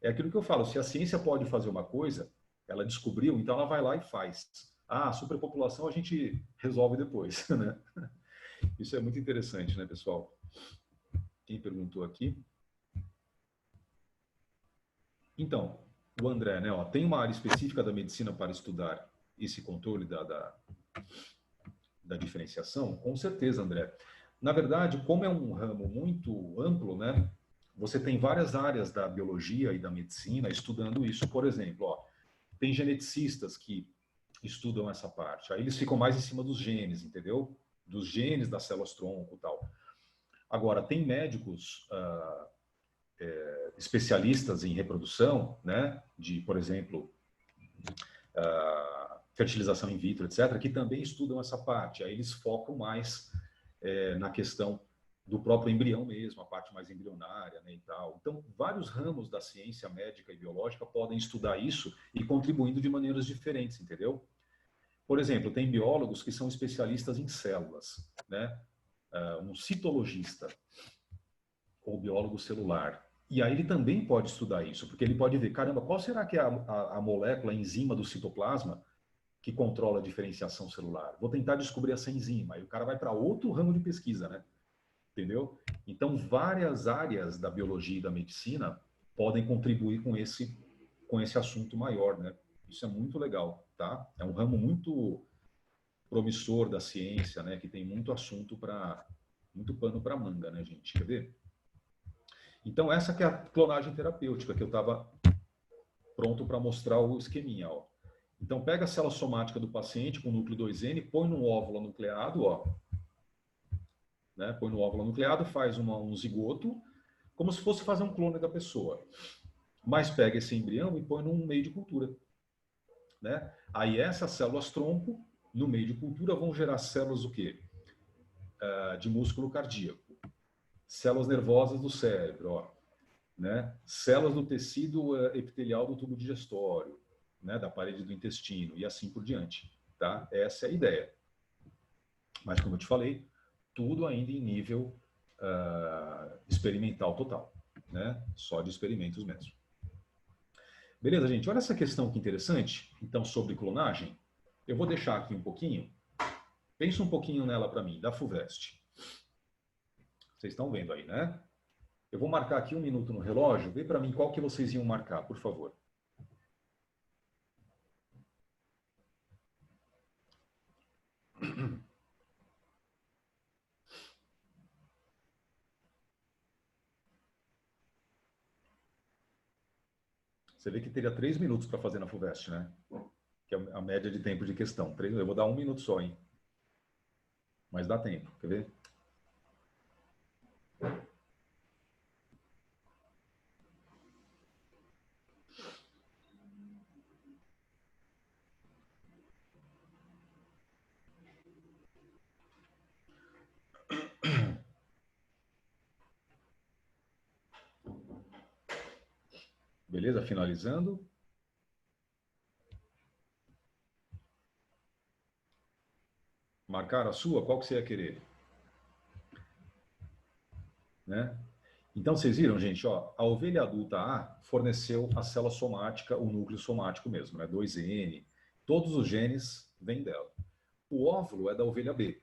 É aquilo que eu falo, se a ciência pode fazer uma coisa, ela descobriu, então ela vai lá e faz. Ah, a superpopulação a gente resolve depois, né? Isso é muito interessante, né, pessoal? Quem perguntou aqui? Então, o André, né, ó, tem uma área específica da medicina para estudar esse controle da diferenciação? Com certeza, André. Na verdade, como é um ramo muito amplo, né, você tem várias áreas da biologia e da medicina estudando isso. Por exemplo, ó, tem geneticistas que estudam essa parte. Aí eles ficam mais em cima dos genes, entendeu? Dos genes das células-tronco e tal. Agora, tem médicos especialistas em reprodução, né? De, por exemplo, fertilização in vitro, etc., que também estudam essa parte. Aí eles focam mais na questão do próprio embrião mesmo, a parte mais embrionária, né, e tal. Então, vários ramos da ciência médica e biológica podem estudar isso e contribuindo de maneiras diferentes, entendeu? Por exemplo, tem biólogos que são especialistas em células, né? Um citologista ou biólogo celular. E aí ele também pode estudar isso, porque ele pode ver, caramba, qual será que é a molécula, a enzima do citoplasma que controla a diferenciação celular? Vou tentar descobrir essa enzima. Aí o cara vai para outro ramo de pesquisa, né? Entendeu? Então, várias áreas da biologia e da medicina podem contribuir com esse assunto maior, né? Isso é muito legal, tá? É um ramo muito promissor da ciência, né? Que tem muito assunto muito pano para manga, né, gente? Quer ver? Então, essa que é a clonagem terapêutica que eu estava pronto para mostrar o esqueminha, ó. Então, pega a célula somática do paciente com núcleo 2N, põe num óvulo nucleado, ó. Né? Põe no óvulo nucleado, faz um zigoto, como se fosse fazer um clone da pessoa. Mas pega esse embrião e põe num meio de cultura. Né? Aí essas células tronco, no meio de cultura, vão gerar células o quê? De músculo cardíaco. Células nervosas do cérebro, ó. Né? Células do tecido epitelial do tubo digestório, né? Da parede do intestino, e assim por diante. Tá? Essa é a ideia. Mas, como eu te falei, tudo ainda em nível experimental total, né? Só de experimentos mesmo. Beleza, gente? Olha essa questão que interessante, então, sobre clonagem. Eu vou deixar aqui um pouquinho. Pensa um pouquinho nela para mim, da FUVEST. Vocês estão vendo aí, né? Eu vou marcar aqui 1 minuto no relógio. Vê para mim qual que vocês iam marcar, por favor. Você vê que teria 3 minutos para fazer na FUVEST, né? Que é a média de tempo de questão. Eu vou dar 1 minuto só, hein? Mas dá tempo. Quer ver? Beleza? Finalizando. Marcar a sua? Qual que você ia querer? Né? Então, vocês viram, gente, ó, a ovelha adulta A forneceu a célula somática, o núcleo somático mesmo, né? 2N. Todos os genes vêm dela. O óvulo é da ovelha B,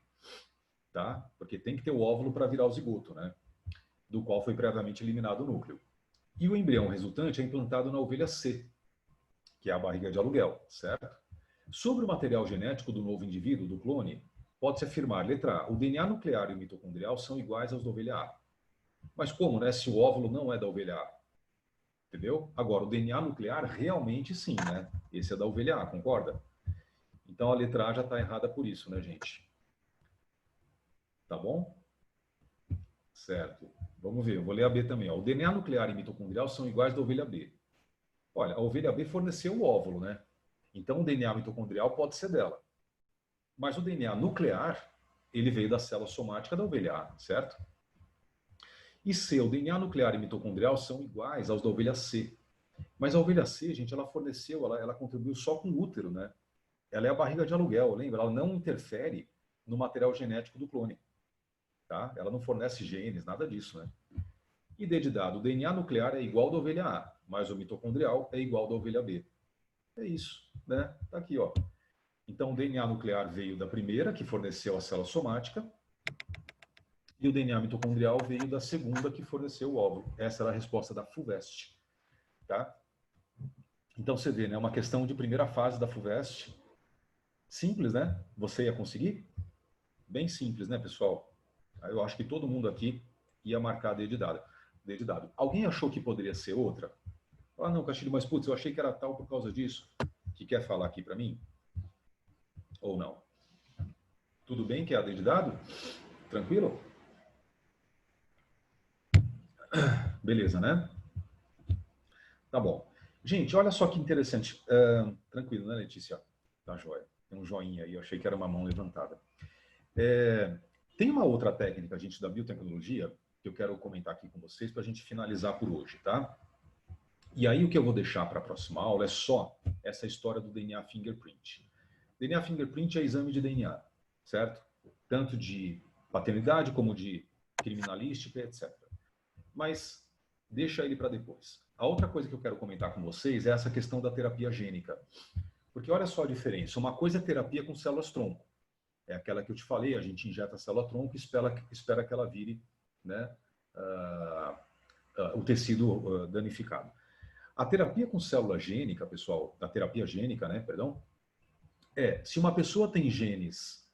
tá? Porque tem que ter o óvulo para virar o zigoto, né? Do qual foi previamente eliminado o núcleo. E o embrião resultante é implantado na ovelha C, que é a barriga de aluguel, certo? Sobre o material genético do novo indivíduo, do clone, pode-se afirmar, letra A, o DNA nuclear e o mitocondrial são iguais aos da ovelha A. Mas como, né? Se o óvulo não é da ovelha A. Entendeu? Agora, o DNA nuclear realmente sim, né? Esse é da ovelha A, concorda? Então a letra A já está errada por isso, né, gente? Tá bom? Certo. Vamos ver, eu vou ler a B também. Ó. O DNA nuclear e mitocondrial são iguais da ovelha B. Olha, a ovelha B forneceu o óvulo, né? Então o DNA mitocondrial pode ser dela. Mas o DNA nuclear, ele veio da célula somática da ovelha A, certo? E C, o DNA nuclear e mitocondrial são iguais aos da ovelha C. Mas a ovelha C, gente, ela forneceu, ela contribuiu só com o útero, né? Ela é a barriga de aluguel, lembra? Ela não interfere no material genético do clone. Tá? Ela não fornece genes, nada disso, né? E D de dado, o DNA nuclear é igual da ovelha A, mas o mitocondrial é igual da ovelha B. É isso, né? Tá aqui, ó. Então, o DNA nuclear veio da primeira, que forneceu a célula somática, e o DNA mitocondrial veio da segunda, que forneceu o óvulo. Essa era a resposta da FUVEST, tá? Então, você vê, né? Uma questão de primeira fase da FUVEST. Simples, né? Você ia conseguir? Bem simples, né, pessoal? Eu acho que todo mundo aqui ia marcar D de dado. D de dado. Alguém achou que poderia ser outra? Ah, não, Castilho, mas putz, eu achei que era tal por causa disso. Que quer falar aqui para mim? Ou não? Tudo bem que é a D de dado? Tranquilo? Beleza, né? Tá bom. Gente, olha só que interessante. Tranquilo, né, Letícia? Tá joia. Tem um joinha aí, eu achei que era uma mão levantada. Tem uma outra técnica, gente, da biotecnologia, que eu quero comentar aqui com vocês para a gente finalizar por hoje, tá? E aí o que eu vou deixar para a próxima aula é só essa história do DNA fingerprint. DNA fingerprint é exame de DNA, certo? Tanto de paternidade como de criminalística, etc. Mas deixa ele para depois. A outra coisa que eu quero comentar com vocês é essa questão da terapia gênica. Porque olha só a diferença. Uma coisa é terapia com células-tronco. É aquela que eu te falei, a gente injeta a célula-tronco e espera que ela vire, né, o tecido danificado. A terapia com célula gênica, pessoal, a terapia gênica, né, perdão, se uma pessoa tem genes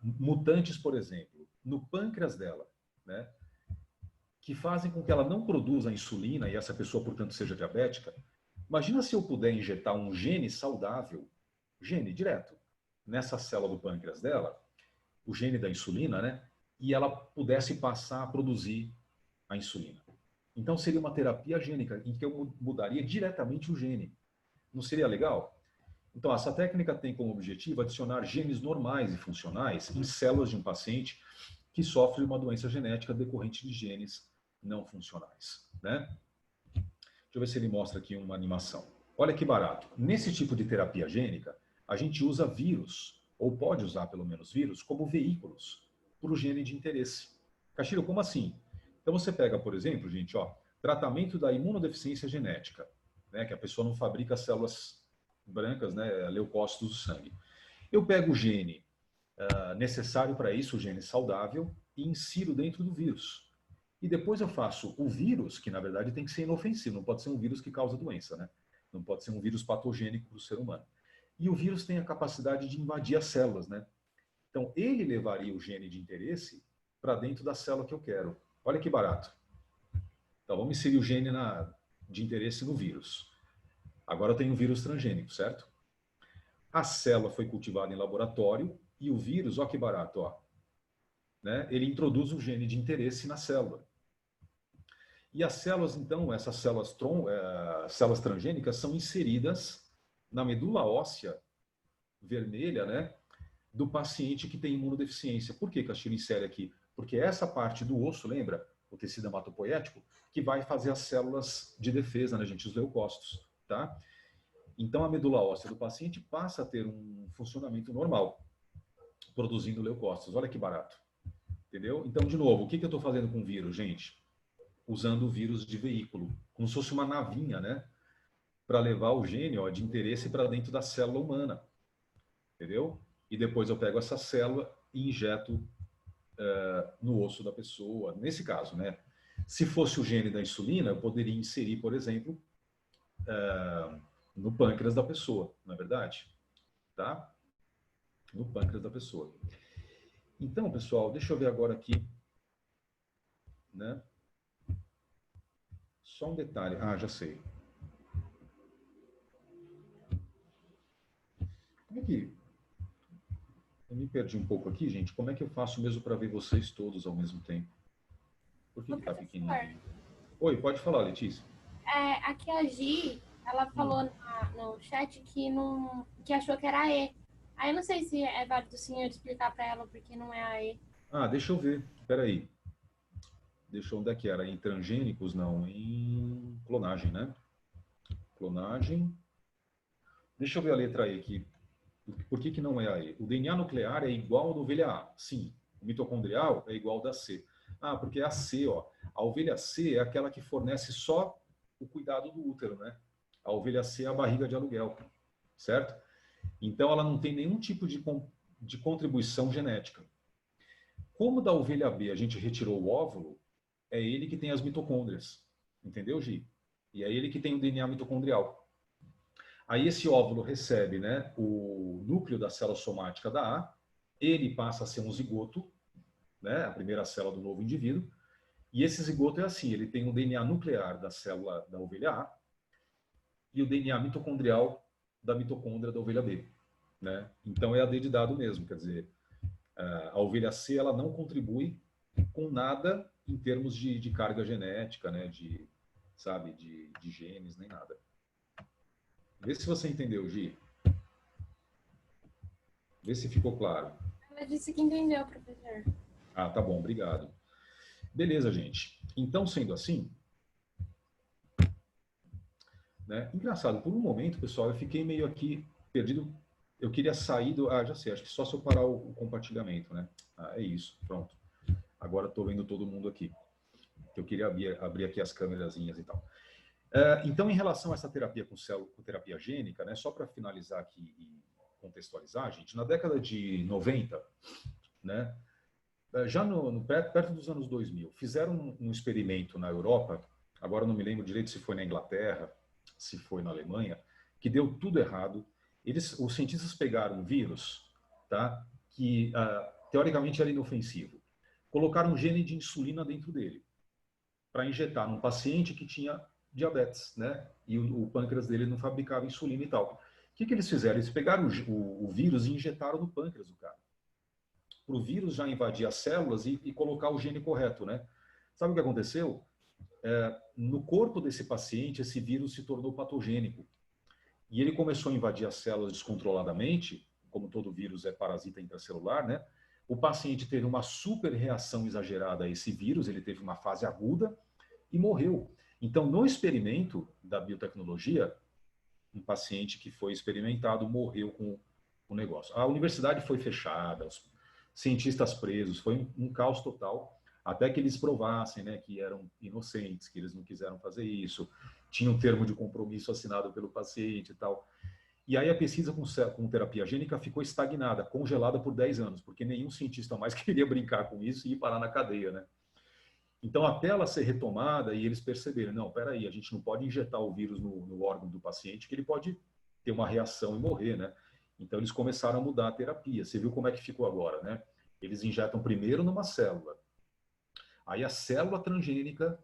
mutantes, por exemplo, no pâncreas dela, né, que fazem com que ela não produza insulina e essa pessoa, portanto, seja diabética, imagina se eu puder injetar um gene saudável, gene direto, nessa célula do pâncreas dela, o gene da insulina, né, e ela pudesse passar a produzir a insulina. Então seria uma terapia gênica em que eu mudaria diretamente o gene. Não seria legal? Então essa técnica tem como objetivo adicionar genes normais e funcionais em células de um paciente que sofre uma doença genética decorrente de genes não funcionais, né? Deixa eu ver se ele mostra aqui uma animação. Olha que barato. Nesse tipo de terapia gênica, a gente usa vírus, ou pode usar pelo menos vírus, como veículos para o gene de interesse. Castilho, como assim? Então você pega, por exemplo, gente, tratamento da imunodeficiência genética, né, que a pessoa não fabrica células brancas, né, leucócitos do sangue. Eu pego o gene necessário para isso, o gene saudável, e insiro dentro do vírus. E depois eu faço o vírus, que na verdade tem que ser inofensivo, não pode ser um vírus que causa doença, né? Não pode ser um vírus patogênico para o ser humano. E o vírus tem a capacidade de invadir as células, né? Então ele levaria o gene de interesse para dentro da célula que eu quero. Olha que barato. Então vamos inserir o gene de interesse no vírus. Agora eu tenho um vírus transgênico, certo? A célula foi cultivada em laboratório e o vírus, ó que barato, ó, né? Ele introduz o gene de interesse na célula. E as células, então, essas células transgênicas são inseridas na medula óssea vermelha, né, do paciente que tem imunodeficiência. Por que Castilho insere aqui? Porque essa parte do osso, lembra? O tecido hematopoético, que vai fazer as células de defesa, né, gente, os leucócitos, tá? Então, a medula óssea do paciente passa a ter um funcionamento normal, produzindo leucócitos. Olha que barato. Entendeu? Então, de novo, o que eu estou fazendo com o vírus, gente? Usando o vírus de veículo, como se fosse uma navinha, né? Para levar o gene de interesse para dentro da célula humana. Entendeu? E depois eu pego essa célula e injeto no osso da pessoa. Nesse caso, né? Se fosse o gene da insulina, eu poderia inserir, por exemplo, no pâncreas da pessoa, não é verdade? Tá? No pâncreas da pessoa. Então, pessoal, deixa eu ver agora aqui, né? Só um detalhe. Ah, já sei. Como é que... Eu me perdi um pouco aqui, gente. Como é que eu faço mesmo para ver vocês todos ao mesmo tempo? Por que está pequenininho? Oi, pode falar, Letícia. Aqui a Gi, ela falou no chat que achou que era E. Aí eu não sei se é válido o senhor explicar para ela porque não é a E. Ah, deixa eu ver. Espera aí. Onde é que era? Em transgênicos? Não, em clonagem, né? Clonagem. Deixa eu ver a letra E aqui. Por que não é a E? O DNA nuclear é igual ao da ovelha A. Sim. O mitocondrial é igual ao da C. Ah, porque é a C, ó. A ovelha C é aquela que fornece só o cuidado do útero, né? A ovelha C é a barriga de aluguel, certo? Então ela não tem nenhum tipo de contribuição genética. Como da ovelha B a gente retirou o óvulo, é ele que tem as mitocôndrias. Entendeu, Gi? E é ele que tem o DNA mitocondrial. Aí esse óvulo recebe, né, o núcleo da célula somática da A, ele passa a ser um zigoto, né, a primeira célula do novo indivíduo, e esse zigoto é assim, ele tem o DNA nuclear da célula da ovelha A e o DNA mitocondrial da mitocôndria da ovelha B, né? Então é AD de dado mesmo, quer dizer, a ovelha C ela não contribui com nada em termos de carga genética, né, de genes, nem nada. Vê se você entendeu, Gi. Vê se ficou claro. Ela disse que entendeu, professor. Ah, tá bom, obrigado. Beleza, gente. Então, sendo assim, né? Engraçado, por um momento, pessoal, eu fiquei meio aqui perdido. Eu queria sair do... Ah, já sei, acho que só se eu parar o compartilhamento, né? Ah, é isso, pronto. Agora estou vendo todo mundo aqui. Eu queria abrir aqui as câmerazinhas e tal. Então, em relação a essa terapia com terapia gênica, né? Só para finalizar aqui e contextualizar, gente, na década de 90, né? Já perto dos anos 2000, fizeram um experimento na Europa, agora não me lembro direito se foi na Inglaterra, se foi na Alemanha, que deu tudo errado. Os cientistas pegaram um vírus, tá, que teoricamente era inofensivo, colocaram um gene de insulina dentro dele, para injetar num paciente que tinha diabetes, né, e o pâncreas dele não fabricava insulina e tal. O que eles fizeram? Eles pegaram o vírus e injetaram no pâncreas do cara, para o vírus já invadir as células e colocar o gene correto, né? Sabe o que aconteceu? No corpo desse paciente, esse vírus se tornou patogênico. E ele começou a invadir as células descontroladamente, como todo vírus é parasita intracelular, né? O paciente teve uma super reação exagerada a esse vírus, ele teve uma fase aguda e morreu. Então, no experimento da biotecnologia, um paciente que foi experimentado morreu com o negócio. A universidade foi fechada, os cientistas presos, foi um caos total, até que eles provassem, né, que eram inocentes, que eles não quiseram fazer isso, tinha um termo de compromisso assinado pelo paciente e tal. E aí a pesquisa com terapia gênica ficou estagnada, congelada por 10 anos, porque nenhum cientista mais queria brincar com isso e ir parar na cadeia, né? Então, até ela ser retomada e eles perceberem, não, peraí, a gente não pode injetar o vírus no órgão do paciente, que ele pode ter uma reação e morrer, né? Então, eles começaram a mudar a terapia. Você viu como é que ficou agora, né? Eles injetam primeiro numa célula. Aí, a célula transgênica,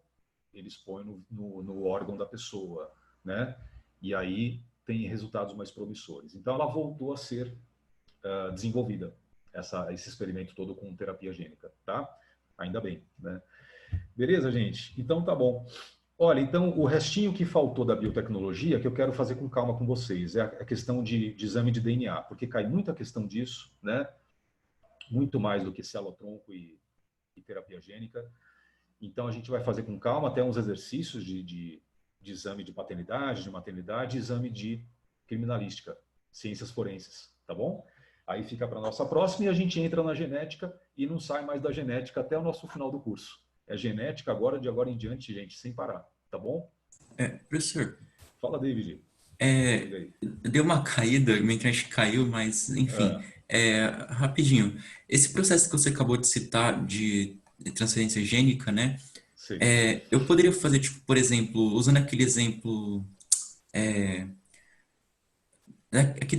eles põem no órgão da pessoa, né? E aí, tem resultados mais promissores. Então, ela voltou a ser desenvolvida, esse experimento todo com terapia gênica, tá? Ainda bem, né? Beleza, gente? Então, tá bom. Olha, então, o restinho que faltou da biotecnologia, que eu quero fazer com calma com vocês, é a questão de exame de DNA, porque cai muita questão disso, né? Muito mais do que célula-tronco e terapia gênica. Então, a gente vai fazer com calma até uns exercícios de exame de paternidade, de maternidade, exame de criminalística, ciências forenses, tá bom? Aí fica para nossa próxima e a gente entra na genética e não sai mais da genética até o nosso final do curso. É genética agora, de agora em diante, gente, sem parar, tá bom? Professor, Fala, David. deu uma caída, minha internet caiu, mas enfim, rapidinho. Esse processo que você acabou de citar de transferência gênica, né? Sim. Eu poderia fazer, tipo, por exemplo, usando aquele exemplo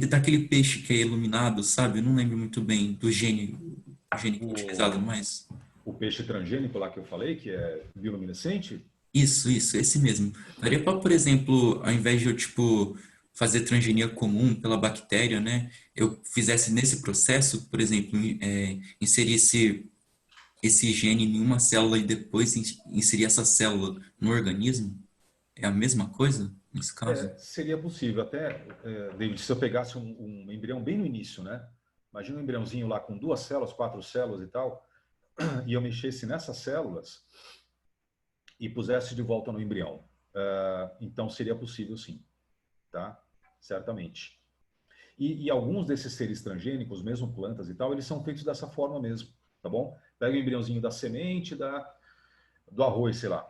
daquele peixe que é iluminado, sabe? Eu não lembro muito bem do gene que é utilizado, mas... O peixe transgênico lá que eu falei, que é bioluminescente? Isso, esse mesmo. Daria para, por exemplo, ao invés de eu, tipo, fazer transgenia comum pela bactéria, né? Eu fizesse nesse processo, por exemplo, inserisse esse gene em uma célula e depois inserir essa célula no organismo? É a mesma coisa, nesse caso? Seria possível. Até, David, se eu pegasse um embrião bem no início, né? Imagina um embriãozinho lá com 2 células, 4 células e tal, e eu mexesse nessas células e pusesse de volta no embrião. Então, seria possível sim, tá? Certamente. E alguns desses seres transgênicos, mesmo plantas e tal, eles são feitos dessa forma mesmo, tá bom? Pega o embriãozinho da semente, do arroz, sei lá,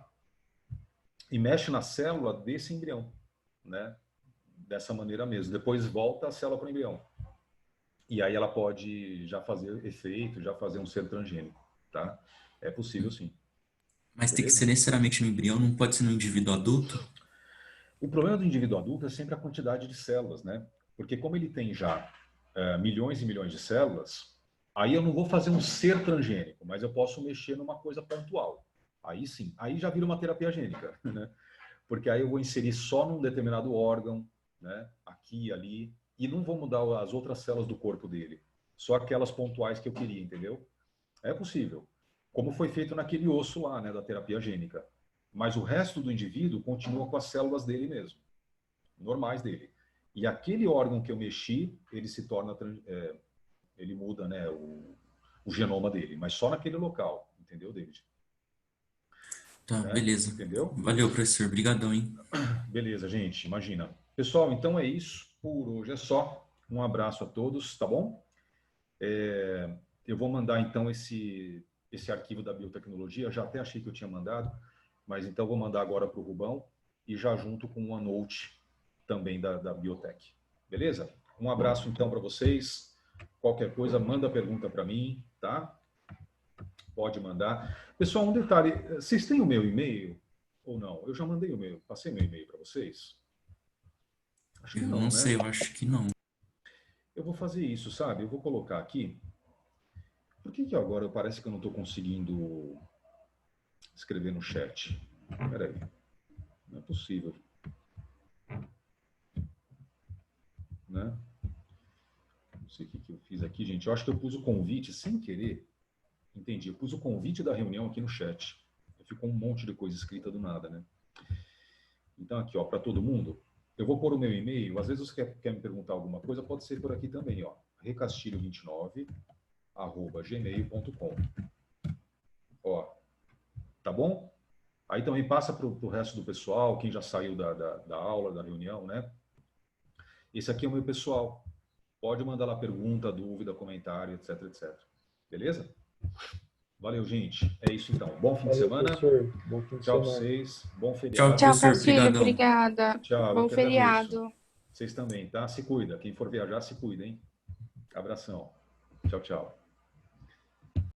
e mexe na célula desse embrião, né? Dessa maneira mesmo. Depois volta a célula para o embrião. E aí ela pode já fazer efeito, já fazer um ser transgênico, tá? É possível sim. Mas tem que Beleza? ser necessariamente no embrião, não pode ser no indivíduo adulto? O problema do indivíduo adulto é sempre a quantidade de células, né? Porque como ele tem já milhões e milhões de células, aí eu não vou fazer um ser transgênico, mas eu posso mexer numa coisa pontual. Aí sim, aí já vira uma terapia gênica, né? Porque aí eu vou inserir só num determinado órgão, né? Aqui e ali, e não vou mudar as outras células do corpo dele, só aquelas pontuais que eu queria, entendeu? É possível. Como foi feito naquele osso lá, né, da terapia gênica. Mas o resto do indivíduo continua com as células dele mesmo, normais dele. E aquele órgão que eu mexi, ele se torna Ele muda, né, o genoma dele, mas só naquele local, entendeu, David? Tá, Né? beleza. Entendeu? Valeu, professor. Obrigadão, hein? Beleza, gente, imagina. Pessoal, então é isso. Por hoje é só. Um abraço a todos, tá bom? Eu vou mandar, então, esse arquivo da biotecnologia. Já até achei que eu tinha mandado, mas então vou mandar agora para o Rubão e já junto com uma note também da biotech. Beleza? Um abraço, então, para vocês. Qualquer coisa, manda pergunta para mim, tá? Pode mandar. Pessoal, um detalhe. Vocês têm o meu e-mail ou não? Eu já mandei o meu, passei meu e-mail para vocês? Acho que Eu não, não né? sei, eu acho que não. Eu vou fazer isso, sabe? Eu vou colocar aqui. Por que agora parece que eu não estou conseguindo escrever no chat? Espera aí. Não é possível. Né? Não sei o que eu fiz aqui, gente. Eu acho que eu pus o convite sem querer. Entendi. Eu pus o convite da reunião aqui no chat. Ficou um monte de coisa escrita do nada, né? Então, aqui, ó, para todo mundo, eu vou pôr o meu e-mail. Às vezes você quer me perguntar alguma coisa, pode ser por aqui também, ó. recastilho29@gmail.com. Ó, tá bom? Aí também passa para o resto do pessoal, quem já saiu da aula, da reunião, né? Esse aqui é o meu pessoal. Pode mandar lá pergunta, dúvida, comentário, etc, etc. Beleza? Valeu, gente. É isso então. Bom fim de Valeu, semana. professor. Bom fim de Tchau pra semana. vocês. Bom Tchau, feriado. Tchau, professor. Castilho. Obrigadão. Obrigada. Tchau, eu Bom que agradeço. feriado. Vocês também, tá? Se cuida. Quem for viajar, se cuida, hein? Abração. Tchau, tchau.